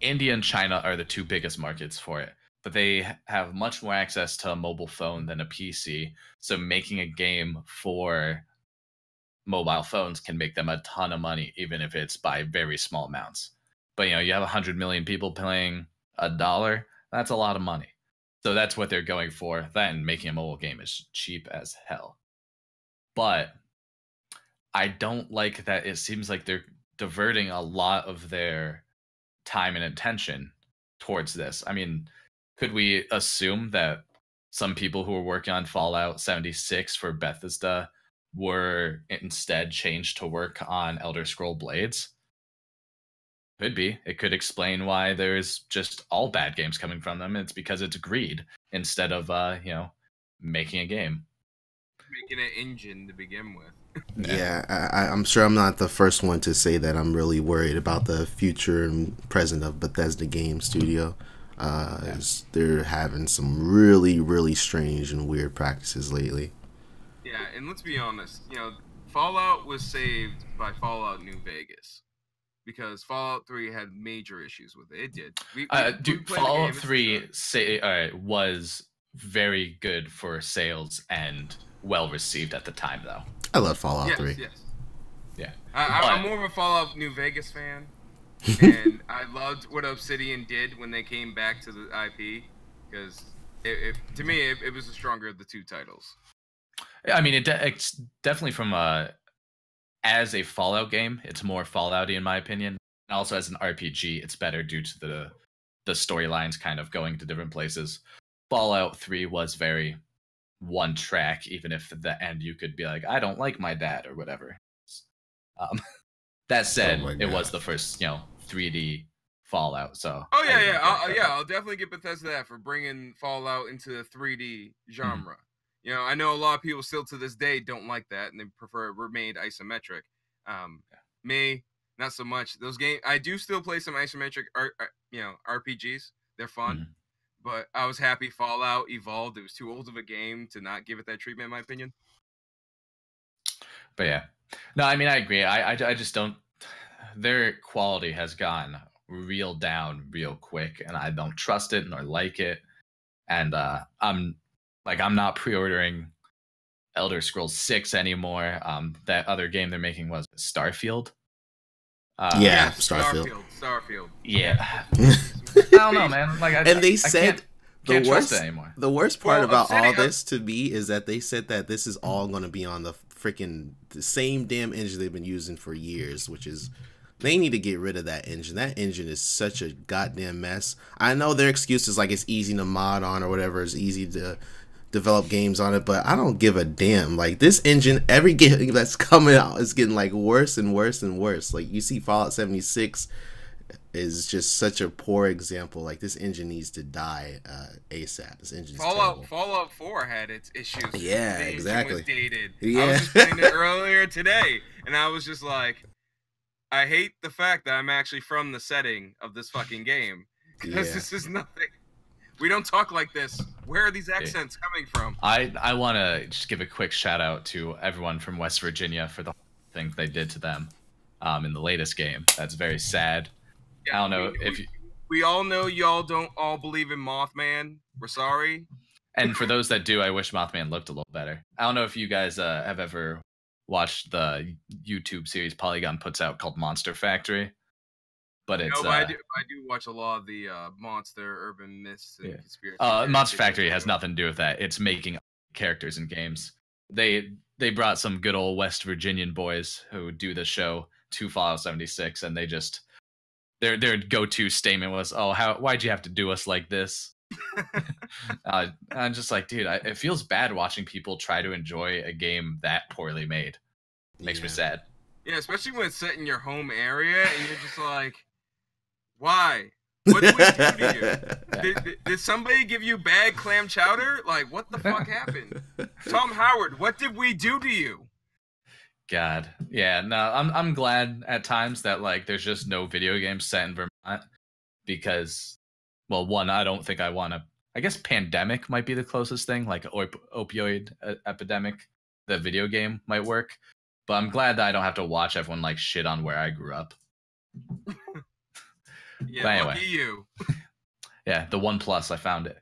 Speaker 1: India and China are the two biggest markets for it. But they have much more access to a mobile phone than a PC. So making a game for mobile phones can make them a ton of money, even if it's by very small amounts. But, you know, you have 100 million people playing $1, that's a lot of money. So that's what they're going for. Then making a mobile game is cheap as hell. But I don't like that it seems like they're diverting a lot of their time and attention towards this. I mean, could we assume that some people who were working on Fallout 76 for Bethesda were instead changed to work on Elder Scroll Blades? Could be. It could explain why there's just all bad games coming from them. It's because it's greed instead of, you know, making a game.
Speaker 3: Making an engine to begin with.
Speaker 2: Yeah, I'm sure I'm not the first one to say that I'm really worried about the future and present of Bethesda Game Studio. They're having some really, really strange and weird practices lately.
Speaker 3: Yeah, and let's be honest, you know, Fallout was saved by Fallout New Vegas, because Fallout 3 had major issues with it. It did.
Speaker 1: Dude, Fallout 3 was very good for sales and well received at the time, though.
Speaker 2: I love Fallout 3.
Speaker 3: Yes.
Speaker 1: Yeah.
Speaker 3: I'm more of a Fallout New Vegas fan, and I loved what Obsidian did when they came back to the IP, because to me it was the stronger of the two titles.
Speaker 1: I mean, it's definitely from as a Fallout game, it's more Fallout-y in my opinion. And also as an RPG, it's better due to the storylines kind of going to different places. Fallout 3 was very one track, even if at the end you could be like, I don't like my dad or whatever. That said, it was the first, you know, 3D Fallout. So
Speaker 3: I'll definitely give Bethesda that for bringing Fallout into the 3D genre. Mm-hmm. You know, I know a lot of people still to this day don't like that, and they prefer it remained isometric. Me, not so much. Those games, I do still play some isometric, RPGs. They're fun. Mm-hmm. But I was happy Fallout evolved. It was too old of a game to not give it that treatment, in my opinion.
Speaker 1: But yeah. No, I mean, I agree. I just don't... Their quality has gone real down real quick, and I don't trust it nor like it. And I'm not pre-ordering Elder Scrolls 6 anymore. That other game they're making was Starfield.
Speaker 3: Starfield.
Speaker 1: Yeah. I don't know, man. Like,
Speaker 2: they said
Speaker 1: can't trust it anymore.
Speaker 2: The worst part about all this to me is that they said that this is all going to be on the same damn engine they've been using for years, which is they need to get rid of that engine. That engine is such a goddamn mess. I know their excuse is like it's easy to mod on or whatever, it's easy to develop games on it, but I don't give a damn. Like, this engine, every game that's coming out is getting like worse and worse and worse. Like, you see Fallout 76 is just such a poor example. Like, this engine needs to die ASAP. This engine's terrible.
Speaker 3: Fallout 4 had its issues.
Speaker 2: Yeah,
Speaker 3: the
Speaker 2: exactly.
Speaker 3: Was dated.
Speaker 2: Yeah.
Speaker 3: I was just playing it earlier today, and I was just like, I hate the fact that I'm actually from the setting of this fucking game, because this is nothing. We don't talk like this. Where are these accents coming from?
Speaker 1: I want to just give a quick shout out to everyone from West Virginia for the things they did to them in the latest game. That's very sad.
Speaker 3: Yeah,
Speaker 1: I don't know if
Speaker 3: we all know y'all don't all believe in Mothman. We're sorry.
Speaker 1: And for those that do, I wish Mothman looked a little better. I don't know if you guys have ever watched the YouTube series Polygon puts out called Monster Factory, but it's.
Speaker 3: No, but I do watch a lot of the monster urban myths and conspiracy.
Speaker 1: Monster Factory has nothing to do with that. It's making characters in games. They brought some good old West Virginian boys who do the show to Fallout 76, and they just. Their go-to statement was, "Oh, why'd you have to do us like this?" I'm just like, dude, it feels bad watching people try to enjoy a game that poorly made. Makes me sad.
Speaker 3: Yeah, especially when it's set in your home area and you're just like, why? What did we do to you? Did somebody give you bad clam chowder? Like, what the fuck happened? Tom Howard, what did we do to you?
Speaker 1: God, yeah, no, I'm glad at times that like there's just no video games set in Vermont because, well, one, I don't think I want to. I guess Pandemic might be the closest thing, like opioid epidemic. The video game might work, but I'm glad that I don't have to watch everyone like shit on where I grew up.
Speaker 3: Yeah,
Speaker 1: but anyway,
Speaker 3: lucky you.
Speaker 1: Yeah, the OnePlus, I found it.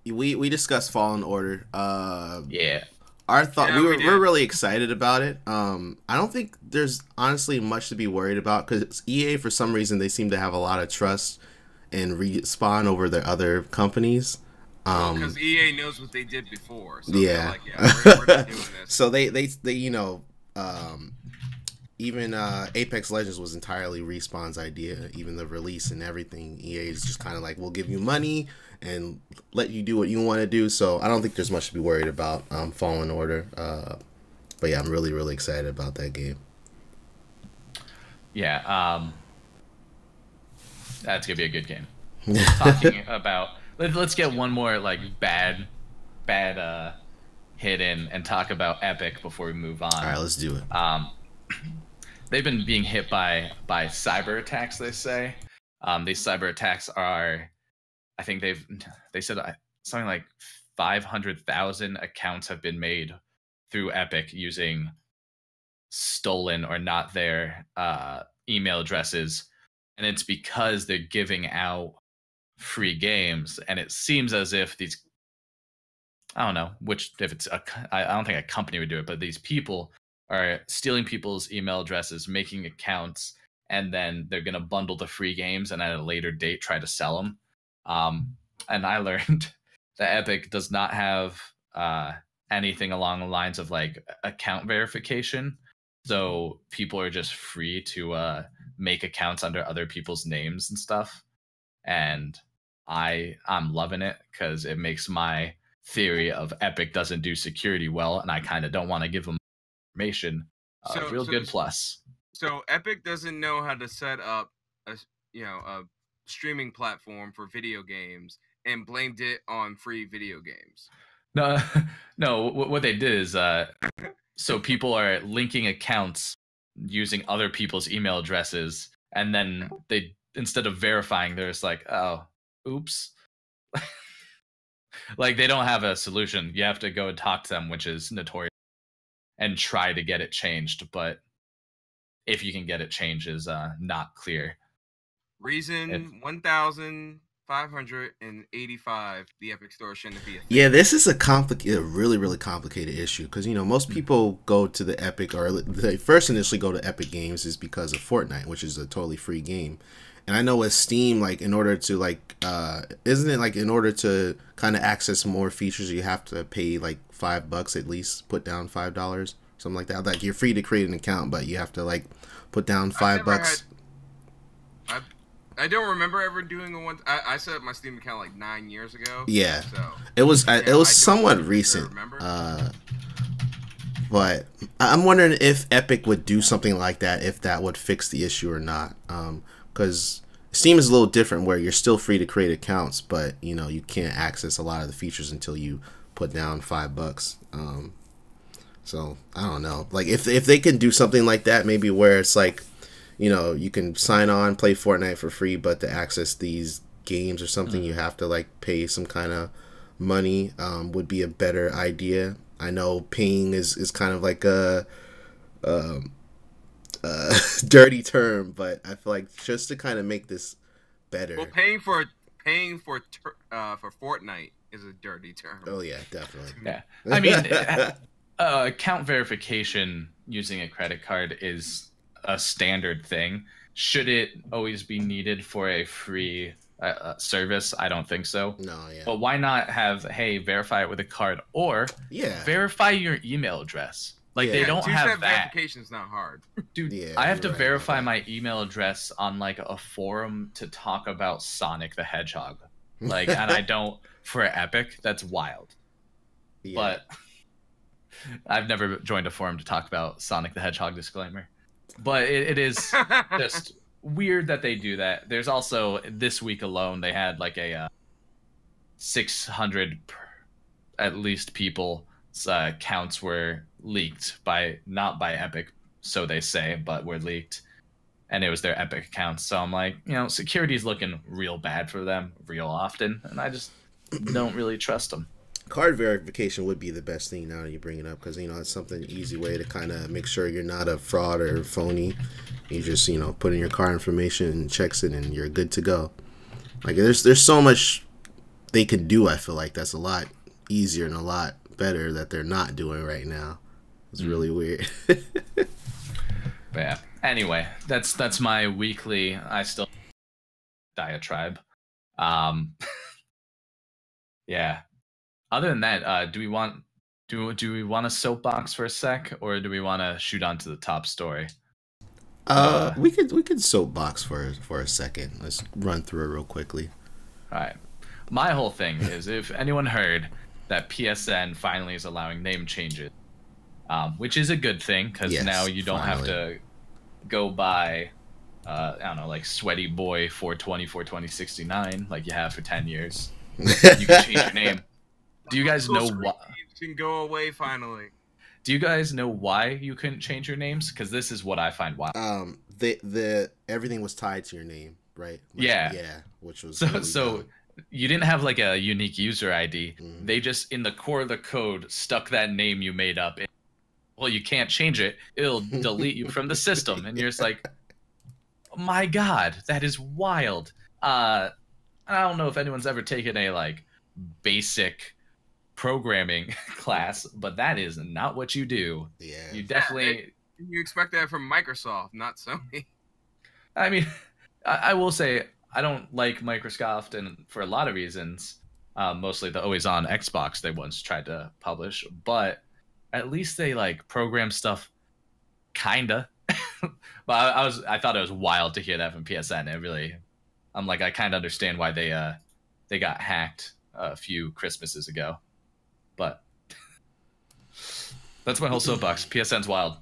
Speaker 2: We discussed Fallen Order.
Speaker 1: Yeah.
Speaker 2: Our thought we're really excited about it. I don't think there's honestly much to be worried about because EA, for some reason, they seem to have a lot of trust in Respawn over their other companies.
Speaker 3: Because EA knows what they did before. So
Speaker 2: yeah.
Speaker 3: Like, we're not doing this.
Speaker 2: So they you know, even Apex Legends was entirely Respawn's idea. Even the release and everything, EA is just kind of like, we'll give you money and let you do what you want to do. So I don't think there's much to be worried about Fallen Order. But yeah, I'm really, really excited about that game.
Speaker 1: Yeah, that's gonna be a good game. Talking about, let's get one more like bad hit in and talk about Epic before we move on.
Speaker 2: All right, let's do it.
Speaker 1: They've been being hit by cyber attacks. They say these cyber attacks are. I think they said something like 500,000 accounts have been made through Epic using stolen or not their email addresses, and it's because they're giving out free games, and it seems as if these, I don't know if it's I don't think a company would do it, but these people are stealing people's email addresses, making accounts, and then they're gonna bundle the free games and at a later date try to sell them. And I learned that Epic does not have anything along the lines of like account verification, so people are just free to make accounts under other people's names and stuff. And I'm loving it because it makes my theory of Epic doesn't do security well, and I kind of don't want to give them information. Good plus.
Speaker 3: So Epic doesn't know how to set up a streaming platform for video games and blamed it on free video games.
Speaker 1: No. What they did is, so people are linking accounts using other people's email addresses, and then they, instead of verifying, they're just like, oh, oops. Like, they don't have a solution. You have to go and talk to them, which is notorious, and try to get it changed. But if you can get it changed is not clear.
Speaker 3: Reason 1,585. The Epic Store shouldn't be a thing.
Speaker 2: Yeah, this is a really, really complicated issue because, you know, most people go to the Epic, or they first initially go to Epic Games is because of Fortnite, which is a totally free game. And I know with Steam, like, in order to like, isn't it like in order to kind of access more features, you have to pay like $5 at least, put down $5, something like that. Like, you're free to create an account, but you have to like put down $5.
Speaker 3: I don't remember ever doing a one. I set up my Steam account like 9 years ago.
Speaker 2: Yeah,
Speaker 3: So
Speaker 2: it was
Speaker 3: yeah,
Speaker 2: it was
Speaker 3: I
Speaker 2: somewhat
Speaker 3: don't
Speaker 2: recent.
Speaker 3: remember.
Speaker 2: But I'm wondering if Epic would do something like that, if that would fix the issue or not. Because Steam is a little different, where you're still free to create accounts, but you can't access a lot of the features until you put down $5. So I don't know. Like if they can do something like that, maybe where it's like, you can sign on, play Fortnite for free, but to access these games or something, you have to like pay some kind of money. Would be a better idea. I know paying is kind of like a dirty term, but I feel like just to kind of make this better.
Speaker 3: Well, paying for Fortnite is a dirty term.
Speaker 2: Oh yeah, definitely.
Speaker 1: Yeah, I mean, account verification using a credit card is a standard thing. Should it always be needed for a free service? I don't think so.
Speaker 2: No, yeah.
Speaker 1: But why not have, hey, verify it with a card, or verify your email address? Like they don't have that.
Speaker 3: Verification's not hard.
Speaker 1: Dude,
Speaker 2: Yeah,
Speaker 1: I have to
Speaker 2: right
Speaker 1: verify my email address on like a forum to talk about Sonic the Hedgehog. Like, and I don't for Epic. That's wild. Yeah. But I've never joined a forum to talk about Sonic the Hedgehog, disclaimer. But it is just weird that they do that. There's also, this week alone, they had like a 600 at least people accounts were leaked not by Epic, so they say, but were leaked, and it was their Epic accounts. So I'm like, security's looking real bad for them real often, and I just don't really trust them.
Speaker 2: Card verification would be the best thing now that you bring it up, because it's something easy way to kind of make sure you're not a fraud or phony. You just put in your card information and checks it, and you're good to go. Like there's so much they can do. I feel like that's a lot easier and a lot better that they're not doing right now. It's really weird.
Speaker 1: But yeah. Anyway, that's my weekly diatribe. Yeah. Other than that, do we want a soapbox for a sec, or do we want to shoot on to the top story?
Speaker 2: We could soapbox for a second. Let's run through it real quickly.
Speaker 1: All right. My whole thing is, if anyone heard that PSN finally is allowing name changes, which is a good thing, because now you don't have to go by, I don't know, like Sweaty Boy 42069 like you have for 10 years. You can change your name. Do you guys know why?
Speaker 3: Can go away finally.
Speaker 1: Do you guys know why you couldn't change your names? Because this is what I find wild.
Speaker 2: The everything was tied to your name, right? Like,
Speaker 1: yeah,
Speaker 2: which was
Speaker 1: so you didn't have like a unique user ID. Mm-hmm. They just, in the core of the code, stuck that name you made up in. Well, you can't change it. It'll delete you from the system. And you're just like, oh my God, that is wild. I don't know if anyone's ever taken a like basic programming class, but that is not what you do.
Speaker 2: Yeah.
Speaker 1: You definitely...
Speaker 3: You expect that from Microsoft, not Sony.
Speaker 1: I mean, I will say, I don't like Microsoft, and for a lot of reasons, mostly the always on Xbox they once tried to publish, but at least they like program stuff, kinda. But I thought it was wild to hear that from PSN. I'm like, I kind of understand why they got hacked a few Christmases ago, but that's my whole soapbox. PSN's wild.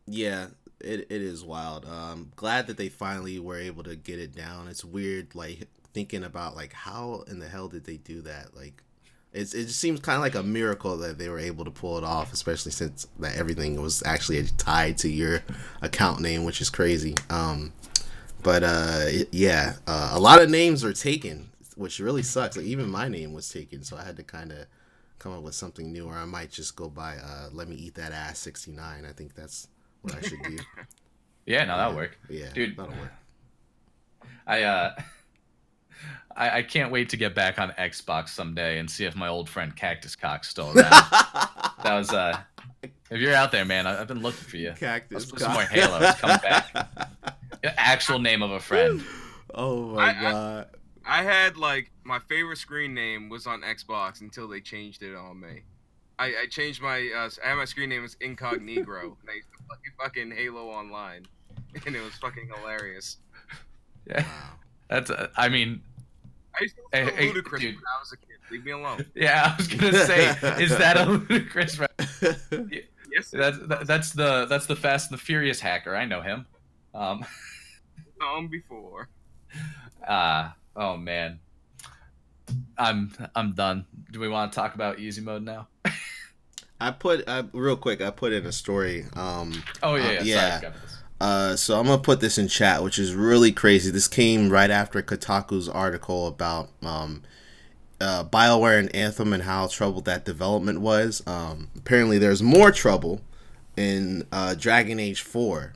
Speaker 2: Yeah. It is wild. Glad that they finally were able to get it down. It's weird, like thinking about like how in the hell did they do that? Like, it just seems kind of like a miracle that they were able to pull it off, especially since that everything was actually tied to your account name, which is crazy. But a lot of names are taken, which really sucks. Like even my name was taken, so I had to kind of come up with something new, or I might just go by "Let Me Eat That Ass 69." I think that's what I should do.
Speaker 1: Yeah, no, that'll work.
Speaker 2: Yeah,
Speaker 1: dude,
Speaker 2: that'll work.
Speaker 1: I can't wait to get back on Xbox someday and see if my old friend Cactus Cock's still around. That was if you're out there, man, I've been looking for you.
Speaker 2: Cactus Cock.
Speaker 1: Some more Halo. It's coming back. Actual name of a friend.
Speaker 2: Oh my God.
Speaker 3: I had like my favorite screen name was on Xbox until they changed it on me. I changed my I had my screen name as Incognegro, and I used to play fucking Halo Online, and it was fucking hilarious.
Speaker 1: Yeah, that's. I mean,
Speaker 3: I used to listen to Ludacris when I was a kid. Leave me alone.
Speaker 1: Yeah, I was gonna say, is that a ludicrous?
Speaker 3: Yes,
Speaker 1: that's the Fast and the Furious hacker. I know him.
Speaker 3: Before.
Speaker 1: Oh man, I'm done. Do we want to talk about easy mode now?
Speaker 2: I put real quick. I put in a story.
Speaker 1: Oh yeah. Sorry,
Speaker 2: so I'm gonna put this in chat, which is really crazy. This came right after Kotaku's article about BioWare and Anthem and how troubled that development was. Apparently, there's more trouble in Dragon Age 4.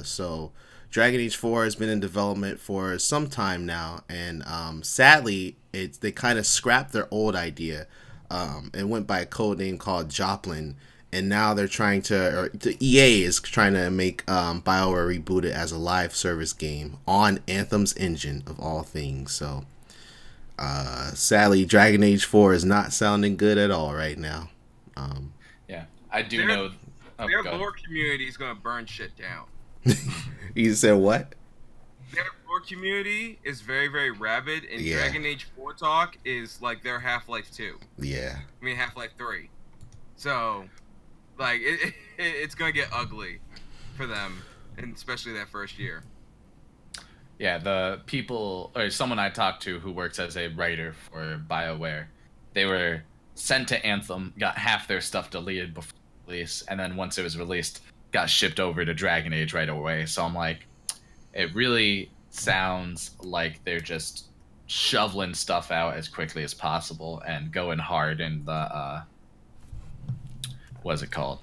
Speaker 2: So Dragon Age 4 has been in development for some time now, and sadly, they kind of scrapped their old idea and went by a code name called Joplin. And now they're trying EA is trying to make BioWare reboot it as a live service game on Anthem's engine of all things. So, sadly, Dragon Age 4 is not sounding good at all right now.
Speaker 1: Yeah, I do know.
Speaker 3: Their lore community is going to burn shit down.
Speaker 2: You said what?
Speaker 3: Their lore community is very, very rabid, and Dragon Age 4 talk is like their Half-Life 2.
Speaker 2: Yeah.
Speaker 3: I mean, Half-Life 3. So... like it's gonna get ugly for them, and especially that first year.
Speaker 1: Yeah, the people or someone I talked to who works as a writer for BioWare, they were sent to Anthem, got half their stuff deleted before release, and then once it was released, got shipped over to Dragon Age right away. So I'm like, it really sounds like they're just shoveling stuff out as quickly as possible and going hard in the what's it called?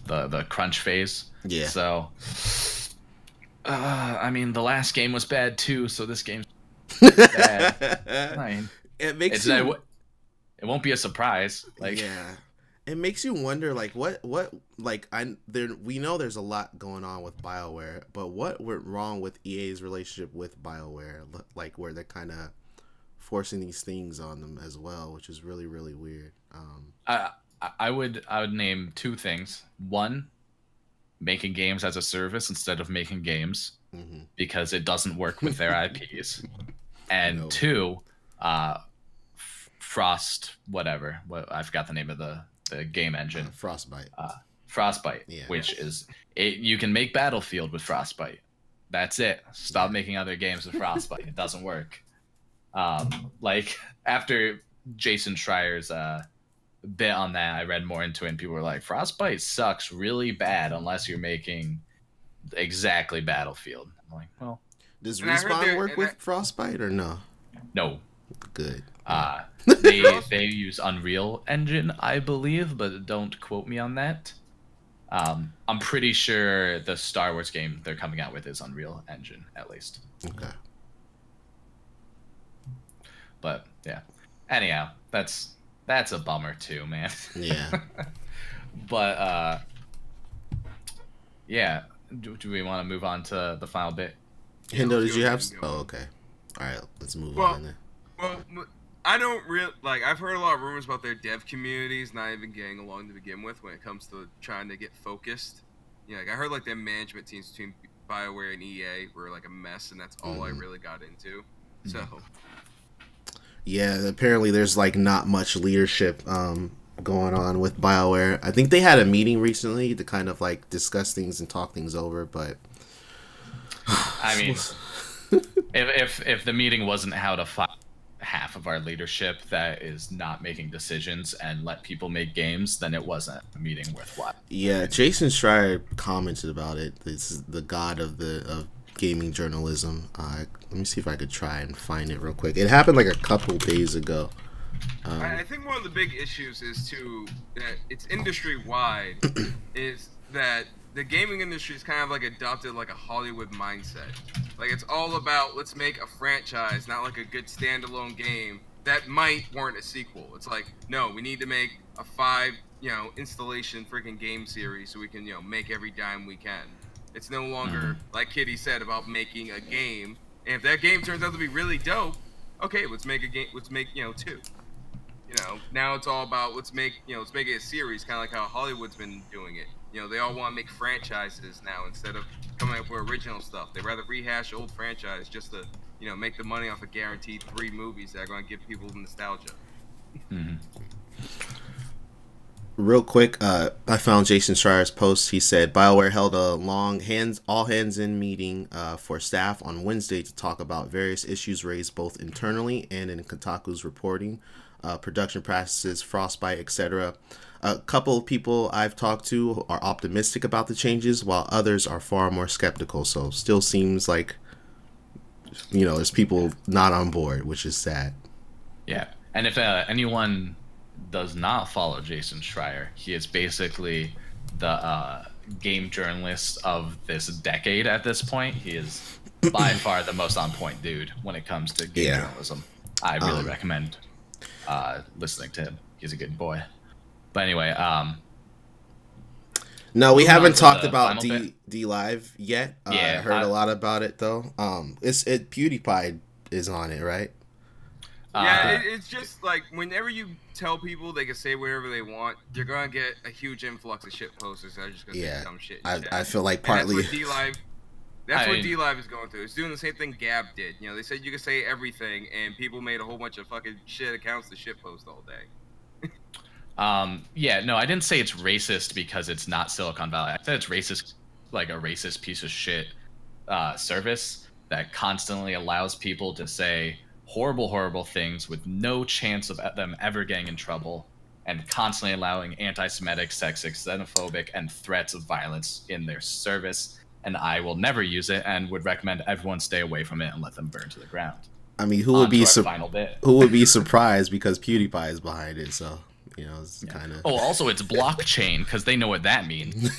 Speaker 1: The crunch phase.
Speaker 2: Yeah.
Speaker 1: So, I mean, the last game was bad too, so this game's bad. I mean,
Speaker 2: it makes
Speaker 1: it won't be a surprise. Like,
Speaker 2: yeah, it makes you wonder, like, what, like, we know there's a lot going on with BioWare, but what went wrong with EA's relationship with BioWare? Like, where they're kind of forcing these things on them as well, which is really, really weird.
Speaker 1: I would name two things. One, making games as a service instead of making games, because it doesn't work with their IPs. And two, Frost, whatever. I forgot the name of the game engine.
Speaker 2: Frostbite.
Speaker 1: Frostbite, which is you can make Battlefield with Frostbite. That's it. Stop making other games with Frostbite. It doesn't work. Like after Jason Schreier's bit on that, I read more into it, and people were like, Frostbite sucks really bad unless you're making exactly Battlefield. I'm like, well,
Speaker 2: does Respawn work with Frostbite or no?
Speaker 1: No.
Speaker 2: Good.
Speaker 1: They use Unreal Engine, I believe, but don't quote me on that. I'm pretty sure the Star Wars game they're coming out with is Unreal Engine, at least.
Speaker 2: Okay.
Speaker 1: But yeah. Anyhow, that's a bummer too, man.
Speaker 2: Yeah.
Speaker 1: But yeah. Do we want to move on to the final bit?
Speaker 2: Hendo, did you have? Oh, okay. All right, let's move on then.
Speaker 3: Well, I don't really like. I've heard a lot of rumors about their dev communities not even getting along to begin with when it comes to trying to get focused. You know, like I heard like their management teams between BioWare and EA were like a mess, and that's all I really got into. So.
Speaker 2: Yeah, apparently there's like not much leadership going on with BioWare. I think they had a meeting recently to kind of like discuss things and talk things over, but
Speaker 1: I mean, if the meeting wasn't how to find half of our leadership that is not making decisions and let people make games, then it wasn't a meeting worthwhile.
Speaker 2: Yeah, Jason Schreier commented about it. This is the god of gaming journalism. Let me see if I could try and find it real quick. It happened like a couple days ago.
Speaker 3: I think one of the big issues is that it's industry wide is that the gaming industry is kind of like adopted like a Hollywood mindset. Like it's all about let's make a franchise, not like a good standalone game that might warrant a sequel. It's like, no, we need to make a 5, installation freaking game series so we can, make every dime we can. It's no longer, like Kitty said, about making a game. And if that game turns out to be really dope, okay, let's make a game. Let's make 2. Now it's all about let's make it a series, kind of like how Hollywood's been doing it. They all want to make franchises now instead of coming up with original stuff. They rather rehash old franchise just to make the money off of guaranteed 3 movies that are going to give people nostalgia.
Speaker 1: Mm-hmm.
Speaker 2: Real quick, I found Jason Schreier's post. He said BioWare held a long all hands in meeting for staff on Wednesday to talk about various issues raised both internally and in Kotaku's reporting, production practices, Frostbite, etc. A couple of people I've talked to are optimistic about the changes, while others are far more skeptical. So still seems like there's people not on board, which is sad.
Speaker 1: Yeah, and if anyone does not follow Jason Schreier, he is basically the game journalist of this decade at this point. He is by far the most on point dude when it comes to game journalism. I really recommend listening to him. He's a good boy. But anyway,
Speaker 2: no, we haven't talked about D Live yet.
Speaker 1: Yeah,
Speaker 2: I heard a lot about it though. PewDiePie is on it, right?
Speaker 3: Yeah, it's just like whenever you tell people they can say whatever they want, you're gonna get a huge influx of shit posters that are just gonna say dumb shit.
Speaker 2: I feel like partly
Speaker 3: that's what D Live is going through. It's doing the same thing Gab did. They said you could say everything, and people made a whole bunch of fucking shit accounts to shit post all day.
Speaker 1: Yeah, no, I didn't say it's racist because it's not Silicon Valley. I said it's racist, like a racist piece of shit service that constantly allows people to say horrible things with no chance of them ever getting in trouble, and constantly allowing anti-Semitic, sexist, xenophobic, and threats of violence in their service. And I will never use it, and would recommend everyone stay away from it and let them burn to the ground.
Speaker 2: I mean, who would be surprised because PewDiePie is behind it? So it's kind of.
Speaker 1: Oh, also it's blockchain because they know what that means.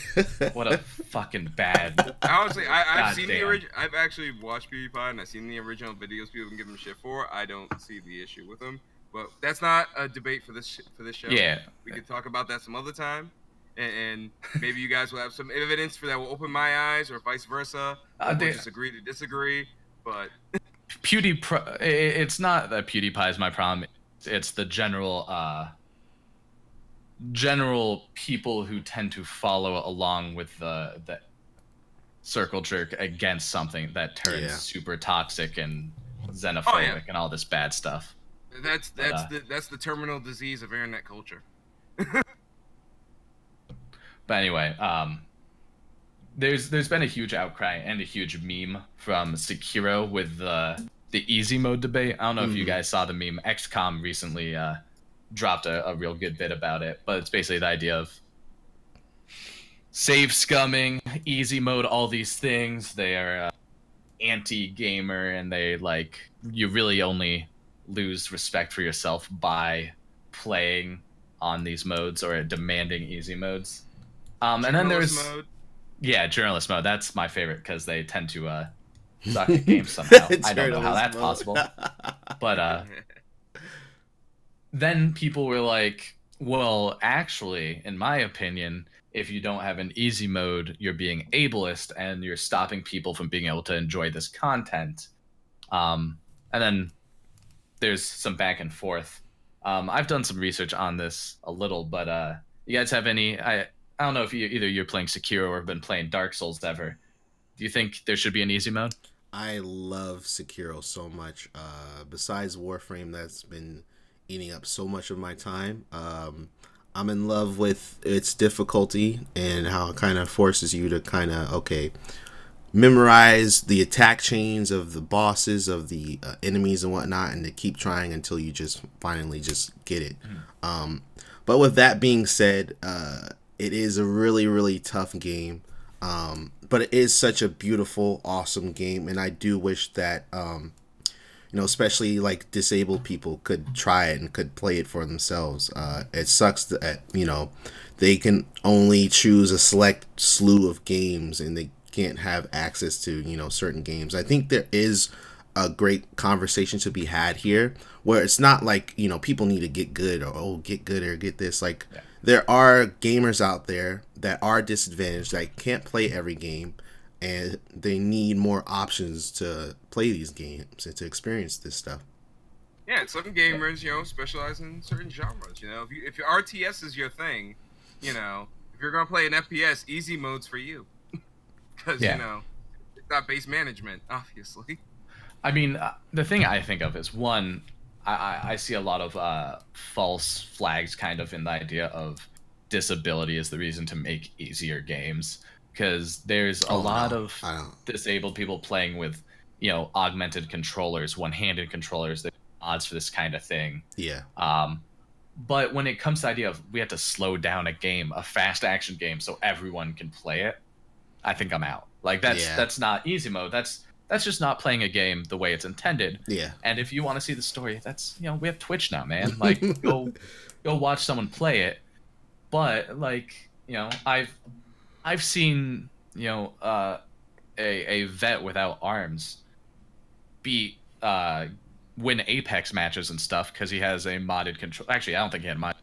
Speaker 1: What a fucking bad.
Speaker 3: Honestly, I've seen the original. I've actually watched PewDiePie and I've seen the original videos people can give him shit for. I don't see the issue with them, but that's not a debate for this show.
Speaker 1: Yeah,
Speaker 3: we could talk about that some other time, and maybe you guys will have some evidence for that will open my eyes, or vice versa. We'll just agree to disagree, but.
Speaker 1: PewDiePie. It's not that PewDiePie is my problem. It's the general people who tend to follow along with the circle jerk against something that turns super toxic and xenophobic and all this bad stuff.
Speaker 3: That's the terminal disease of internet culture.
Speaker 1: But anyway, there's been a huge outcry and a huge meme from Sekiro with the easy mode debate. I don't know if you guys saw the meme. XCOM recently dropped a real good bit about it, but it's basically the idea of save scumming, easy mode, all these things. They are anti-gamer, and you really only lose respect for yourself by playing on these modes or demanding easy modes. And then there's mode. Journalist mode. That's my favorite because they tend to suck at games somehow. I don't know how that's possible, but then people were like, well, actually, in my opinion, if you don't have an easy mode, you're being ableist and you're stopping people from being able to enjoy this content. And then there's some back and forth. I've done some research on this a little, but you guys have any... I don't know if either you're playing Sekiro or have been playing Dark Souls ever. Do you think there should be an easy mode?
Speaker 2: I love Sekiro so much. Besides Warframe, that's been eating up so much of my time. I'm in love with its difficulty and how it kind of forces you to kind of memorize the attack chains of the bosses, of the enemies and whatnot, and to keep trying until you just finally just get it. But with that being said, it is a really tough game, but it is such a beautiful, awesome game, and I do wish that especially like disabled people could try it and could play it for themselves. It sucks that they can only choose a select slew of games and they can't have access to certain games. I think there is a great conversation to be had here where it's not like people need to get good or get good or get this. There are gamers out there that are disadvantaged, that can't play every game, and they need more options to play these games and to experience this stuff.
Speaker 3: Yeah, and some gamers, specialize in certain genres. If your RTS is your thing, if you're gonna play an FPS, easy mode's for you, because
Speaker 1: Yeah.
Speaker 3: it's not base management, obviously.
Speaker 1: I mean, the thing I think of is one, I see a lot of false flags kind of in the idea of disability is the reason to make easier games, because there's a lot of disabled people playing with, augmented controllers, one-handed controllers, that odds for this kind of thing.
Speaker 2: Yeah.
Speaker 1: But when it comes to the idea of we have to slow down a game, a fast action game, so everyone can play it, I think I'm out. Like that's not easy mode. That's just not playing a game the way it's intended.
Speaker 2: Yeah.
Speaker 1: And if you want to see the story, that's we have Twitch now, man. Like go watch someone play it. But like, I've seen, a vet without arms beat win Apex matches and stuff because he has a modded control. Actually, I don't think he had mod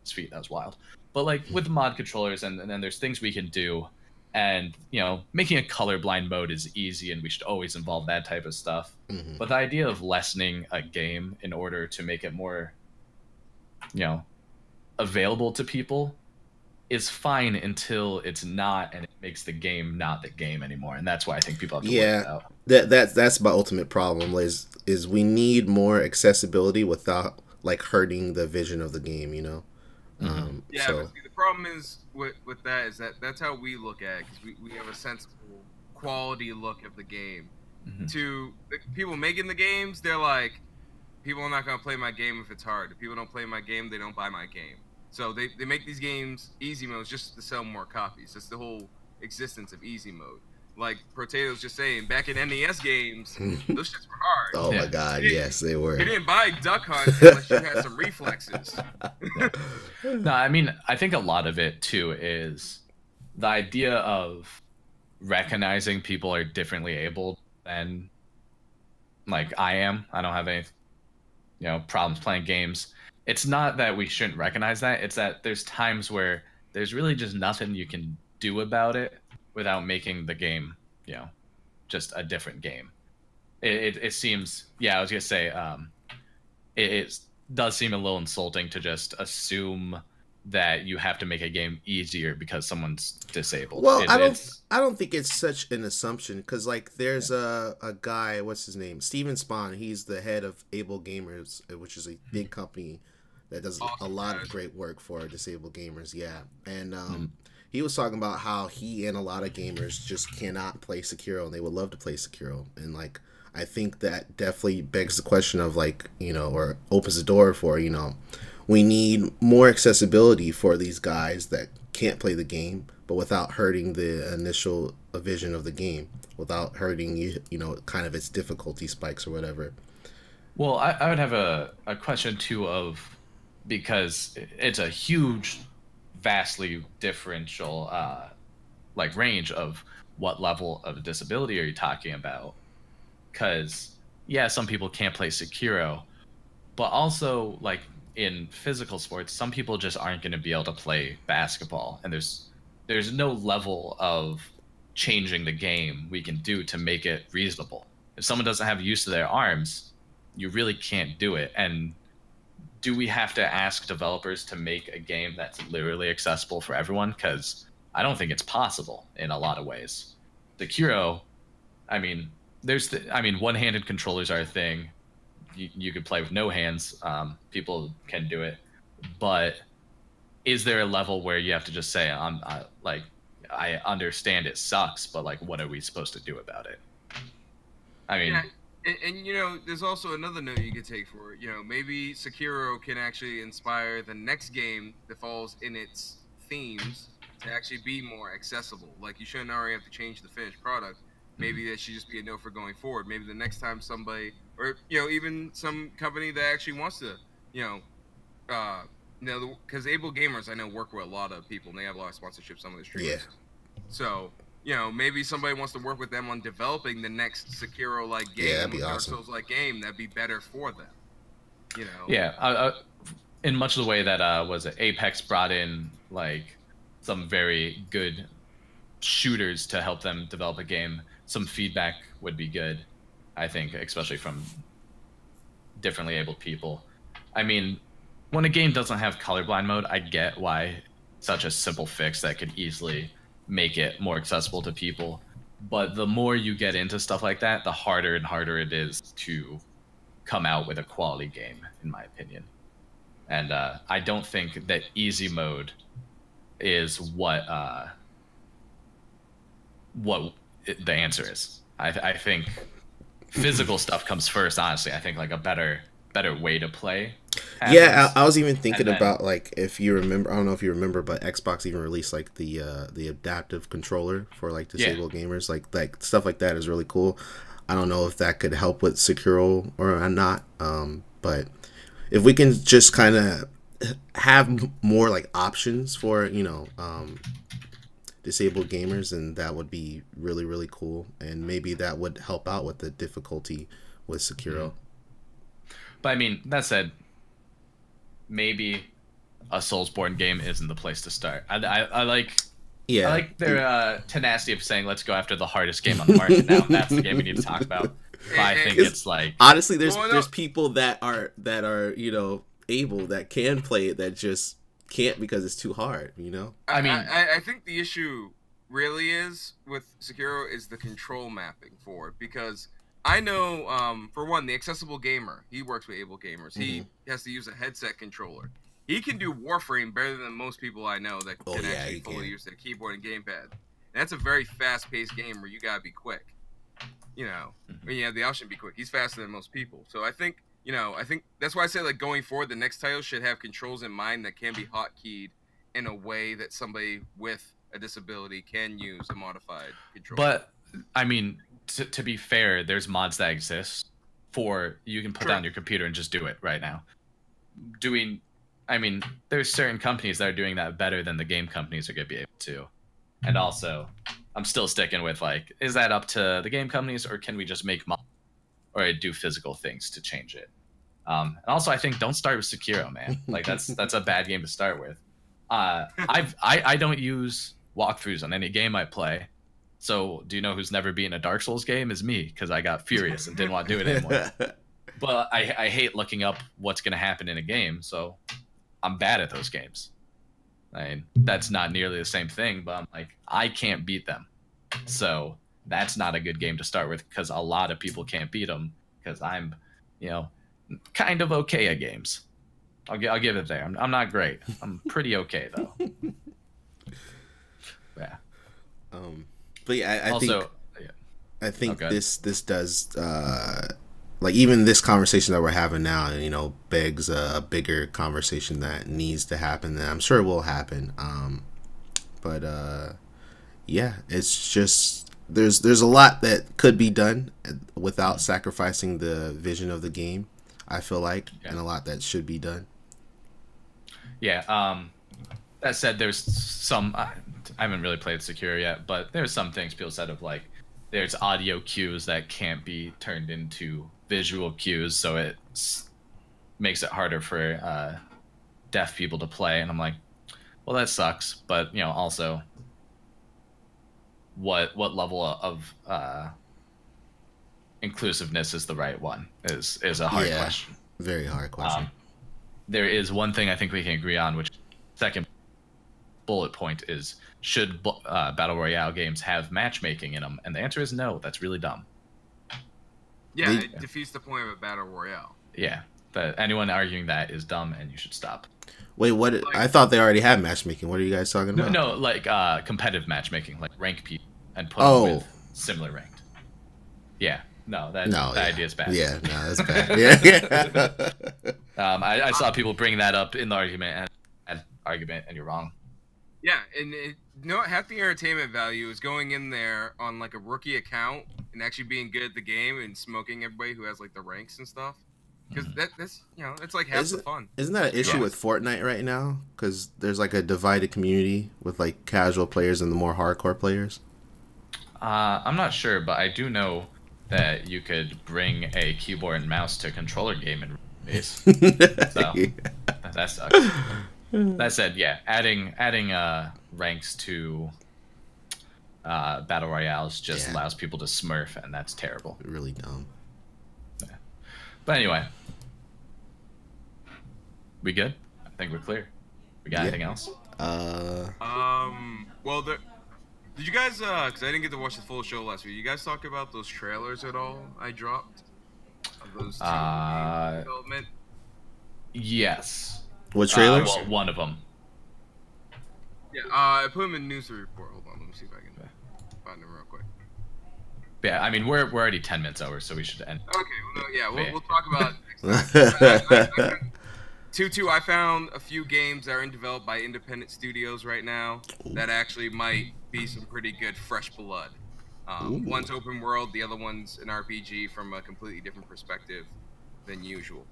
Speaker 1: his feet. That was wild. But like with mod controllers, and then there's things we can do. And, making a colorblind mode is easy, and we should always involve that type of stuff.
Speaker 2: Mm-hmm.
Speaker 1: But the idea of lessening a game in order to make it more, available to people is fine until it's not, and it makes the game not the game anymore. And that's why I think people have to work it out.
Speaker 2: That's my ultimate problem is we need more accessibility without like hurting the vision of the game,
Speaker 1: Mm-hmm.
Speaker 3: Yeah, but see, the problem is with that is that's how we look at it, because we have a sensible quality look of the game.
Speaker 1: Mm-hmm.
Speaker 3: To the people making the games, they're like, people are not going to play my game if it's hard. If people don't play my game, they don't buy my game. So they make these games easy modes just to sell more copies. That's the whole existence of easy mode. Like Potato's just saying, back in NES games, those shits were hard.
Speaker 2: Oh my god, yes, they were.
Speaker 3: You didn't buy Duck Hunt unless you had some reflexes.
Speaker 1: No, I mean, I think a lot of it too is the idea of recognizing people are differently abled than like I am. I don't have any problems playing games. It's not that we shouldn't recognize that. It's that there's times where there's really just nothing you can do about it without making the game, just a different game. It seems, I was gonna say, it does seem a little insulting to just assume that you have to make a game easier because someone's disabled.
Speaker 2: Well, I don't think it's such an assumption, because like there's a guy, what's his name, Steven Spahn. He's the head of Able Gamers, which is a big company that does a lot of great work for disabled gamers. Yeah, and he was talking about how he and a lot of gamers just cannot play Sekiro, and they would love to play Sekiro. And like, I think that definitely begs the question of like, or opens the door for, we need more accessibility for these guys that can't play the game, but without hurting the initial vision of the game, without hurting, kind of its difficulty spikes or whatever.
Speaker 1: Well, I would have a question too of, because it's a huge, vastly differential like range of what level of disability are you talking about, because some people can't play Sekiro, but also like in physical sports some people just aren't going to be able to play basketball, and there's no level of changing the game we can do to make it reasonable. If someone doesn't have use of their arms, you really can't do it. And do we have to ask developers to make a game that's literally accessible for everyone? Because I don't think it's possible in a lot of ways. Sekiro, I mean, one-handed controllers are a thing. You could play with no hands. People can do it. But is there a level where you have to just say, I understand it sucks, but like, what are we supposed to do about it? I mean...
Speaker 3: Yeah. And there's also another note you could take for it. Maybe Sekiro can actually inspire the next game that falls in its themes to actually be more accessible. Like, you shouldn't already have to change the finished product. Maybe that should just be a note for going forward. Maybe the next time somebody, or even some company that actually wants to, because Able Gamers I know work with a lot of people, and they have a lot of sponsorships on the streamers.
Speaker 2: Yeah.
Speaker 3: So. Maybe somebody wants to work with them on developing the next Sekiro-like game,
Speaker 2: that'd be
Speaker 3: Dark
Speaker 2: awesome.
Speaker 3: Souls-like game. That'd be better for them.
Speaker 1: Yeah, in much of the way that was it Apex brought in like some very good shooters to help them develop a game. Some feedback would be good, I think, especially from differently abled people. I mean, when a game doesn't have colorblind mode, I get why such a simple fix that could easily make it more accessible to people. But the more you get into stuff like that, the harder and harder it is to come out with a quality game, in my opinion. And I don't think that easy mode is what the answer is. I think physical stuff comes first. Honestly, I think like a better way to play happens.
Speaker 2: Yeah, I was even thinking about like, if you remember, I don't know if you remember, but Xbox even released like the adaptive controller for like disabled gamers. Like stuff like that is really cool. I don't know if that could help with Sekiro or not, but if we can just kind of have more like options for, you know, disabled gamers, and that would be really, really cool, and maybe that would help out with the difficulty with Sekiro.
Speaker 1: But I mean, that said, maybe a Soulsborne game isn't the place to start. I like I like their tenacity of saying, let's go after the hardest game on the market now. That's the game we need to talk about. But I think it's like,
Speaker 2: honestly, there's people that are you know, able, that can play it, that just can't because it's too hard, you know.
Speaker 3: I mean, I think the issue really is with Sekiro is the control mapping for it, because I know, for one, the accessible gamer, he works with able gamers. He has to use a headset controller. He can do Warframe better than most people I know that can actually fully use their keyboard and gamepad. And that's a very fast-paced game where you gotta be quick. You know, when you have the option to be quick, he's faster than most people. So I think, you know, that's why I say, like, going forward, the next title should have controls in mind that can be hotkeyed in a way that somebody with a disability can use a modified control.
Speaker 1: But I mean, to be fair, there's mods that exist for you can put down your computer and just do it right now. I mean, there's certain companies that are doing that better than the game companies are going to be able to. And also, I'm still sticking with, like, is that up to the game companies, or can we just make mods or do physical things to change it? And also, I think don't start with Sekiro, man. Like, that's a bad game to start with. I don't use walkthroughs on any game I play. So, do you know who's never beaten a Dark Souls game? Is me, because I got furious and didn't want to do it anymore. But I hate looking up what's going to happen in a game, so I'm bad at those games. I mean, that's not nearly the same thing, but I'm like, I can't beat them. So that's not a good game to start with, because a lot of people can't beat them, because I'm, you know, kind of okay at games. I'll give it there. I'm not great. I'm pretty okay, though. Yeah.
Speaker 2: But yeah, I think
Speaker 1: okay.
Speaker 2: this does like, even this conversation that we're having now, you know, begs a bigger conversation that needs to happen, and I'm sure it will happen. But yeah, it's just there's a lot that could be done without sacrificing the vision of the game, I feel like, and a lot that should be done.
Speaker 1: Yeah. That said, there's some. I haven't really played Sekiro yet, but there's some things people said of, like, there's audio cues that can't be turned into visual cues, so it makes it harder for deaf people to play. And I'm like, well, that sucks. But, you know, also, what level of inclusiveness is the right one is a hard question.
Speaker 2: Very hard question.
Speaker 1: There is one thing I think we can agree on, which second bullet point is, should Battle Royale games have matchmaking in them? And the answer is no. That's really dumb.
Speaker 3: Yeah, it defeats the point of a Battle Royale.
Speaker 1: Yeah, but anyone arguing that is dumb, and you should stop.
Speaker 2: Wait, what? Like, I thought they already had matchmaking. What are you guys talking about?
Speaker 1: No, like competitive matchmatching, like rank people and put them with similar ranked. Yeah, that idea is bad.
Speaker 2: Yeah, no, that's bad. Yeah.
Speaker 1: I saw people bring that up in the argument, and you're wrong.
Speaker 3: Yeah, and you know what? Half the entertainment value is going in there on, like, a rookie account and actually being good at the game and smoking everybody who has, like, the ranks and stuff. Because that's, you know, it's like half the fun.
Speaker 2: Isn't that an issue with Fortnite right now? Because there's, like, a divided community with, like, casual players and the more hardcore players.
Speaker 1: I'm not sure, but I do know that you could bring a keyboard and mouse to a controller game in base. So that sucks. That said, yeah, adding ranks to battle royales just allows people to smurf, and that's terrible.
Speaker 2: Really dumb.
Speaker 1: Yeah. But anyway, We good? I think we're clear. We got anything else?
Speaker 3: Well, did you guys? Because I didn't get to watch the full show last week. You guys talk about those trailers at all? I dropped of those two games in development.
Speaker 1: Yes.
Speaker 2: What trailers?
Speaker 1: Well, one of them.
Speaker 3: Yeah, I put them in news report. Hold on, let me see if I can find them real quick.
Speaker 1: Yeah, I mean we're already 10 minutes over, so we should end.
Speaker 3: Okay, well, no, yeah, we'll talk about it next time. Tutu, I found a few games that are in developed by independent studios right now that actually might be some pretty good fresh blood. One's open world, the other one's an RPG from a completely different perspective than usual.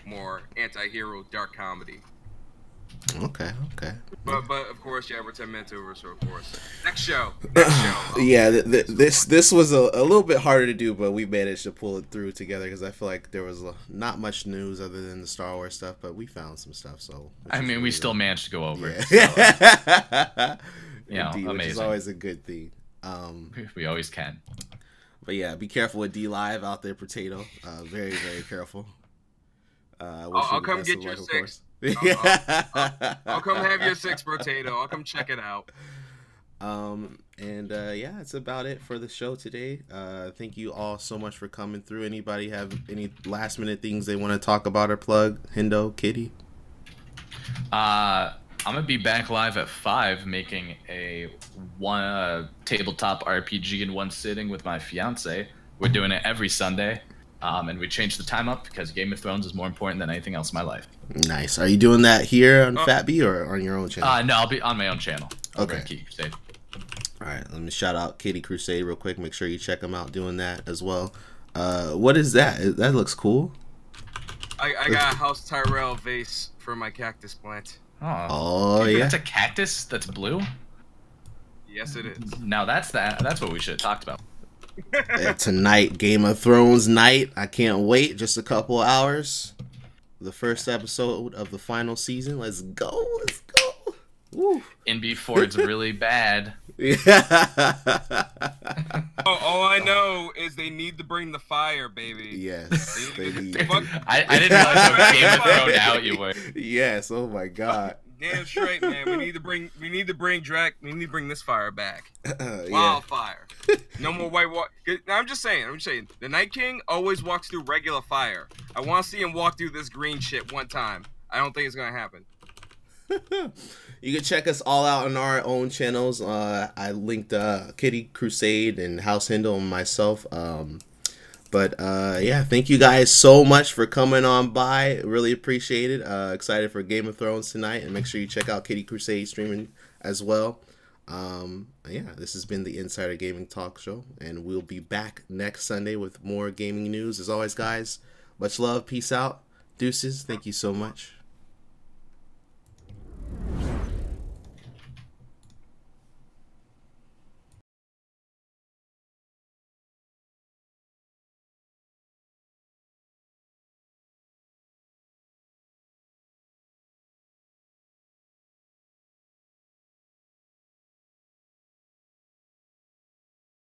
Speaker 3: More anti-hero dark comedy.
Speaker 2: Okay.
Speaker 3: But of course, yeah, we're 10 minutes over, so of course. Next show.
Speaker 2: Yeah, this was a little bit harder to do, but we managed to pull it through together because I feel like there was not much news other than the Star Wars stuff, but we found some stuff. So
Speaker 1: I mean, we still managed to go over it.
Speaker 2: Yeah.
Speaker 1: Indeed,
Speaker 2: which is always a good thing.
Speaker 1: We always can.
Speaker 2: But yeah, be careful with D Live out there, Potato. Very, very careful.
Speaker 3: I'll come get your 6. I'll come have your 6, Potato. I'll come check it out.
Speaker 2: Yeah, that's about it for the show today. Thank you all so much for coming through. Anybody have any last minute things they want to talk about or plug? Hendo, Kitty?
Speaker 1: I'm gonna be back live at 5 making a tabletop RPG in one sitting with my fiance. We're doing it every Sunday. And we changed the time up because Game of Thrones is more important than anything else in my life.
Speaker 2: Nice. Are you doing that here on Fat B or on your own channel?
Speaker 1: No, I'll be on my own channel.
Speaker 2: Okay.
Speaker 1: Kitty Crusade.
Speaker 2: All right. Let me shout out Kitty Crusade real quick. Make sure you check them out doing that as well. What is that? That looks cool.
Speaker 3: I got a House Tyrell vase for my cactus plant.
Speaker 2: Oh yeah.
Speaker 1: That's a cactus that's blue?
Speaker 3: Yes, it is.
Speaker 1: Now that's what we should have talked about.
Speaker 2: Tonight, Game of Thrones night. I can't wait. Just a couple hours. The first episode of the final season. Let's go. Woo.
Speaker 1: NB Ford's really bad.
Speaker 2: Yeah.
Speaker 3: All I know is they need to bring the fire, baby.
Speaker 2: Yes.
Speaker 1: I didn't realize how Game of Thrones out you were.
Speaker 2: Yes. Oh my God.
Speaker 3: Damn straight, man. We need to bring this fire back.
Speaker 2: Yeah.
Speaker 3: Wildfire. No more white water. I'm just saying. The Night King always walks through regular fire. I want to see him walk through this green shit one time. I don't think it's gonna happen.
Speaker 2: You can check us all out on our own channels. I linked Kitty Crusade and House Hindle and myself. Yeah, thank you guys so much for coming on by. Really appreciate it. Excited for Game of Thrones tonight, and make sure you check out Kitty Crusade streaming as well. Yeah, this has been the Insider Gaming Talk Show, and we'll be back next Sunday with more gaming news. As always, guys, much love. Peace out. Deuces. Thank you so much.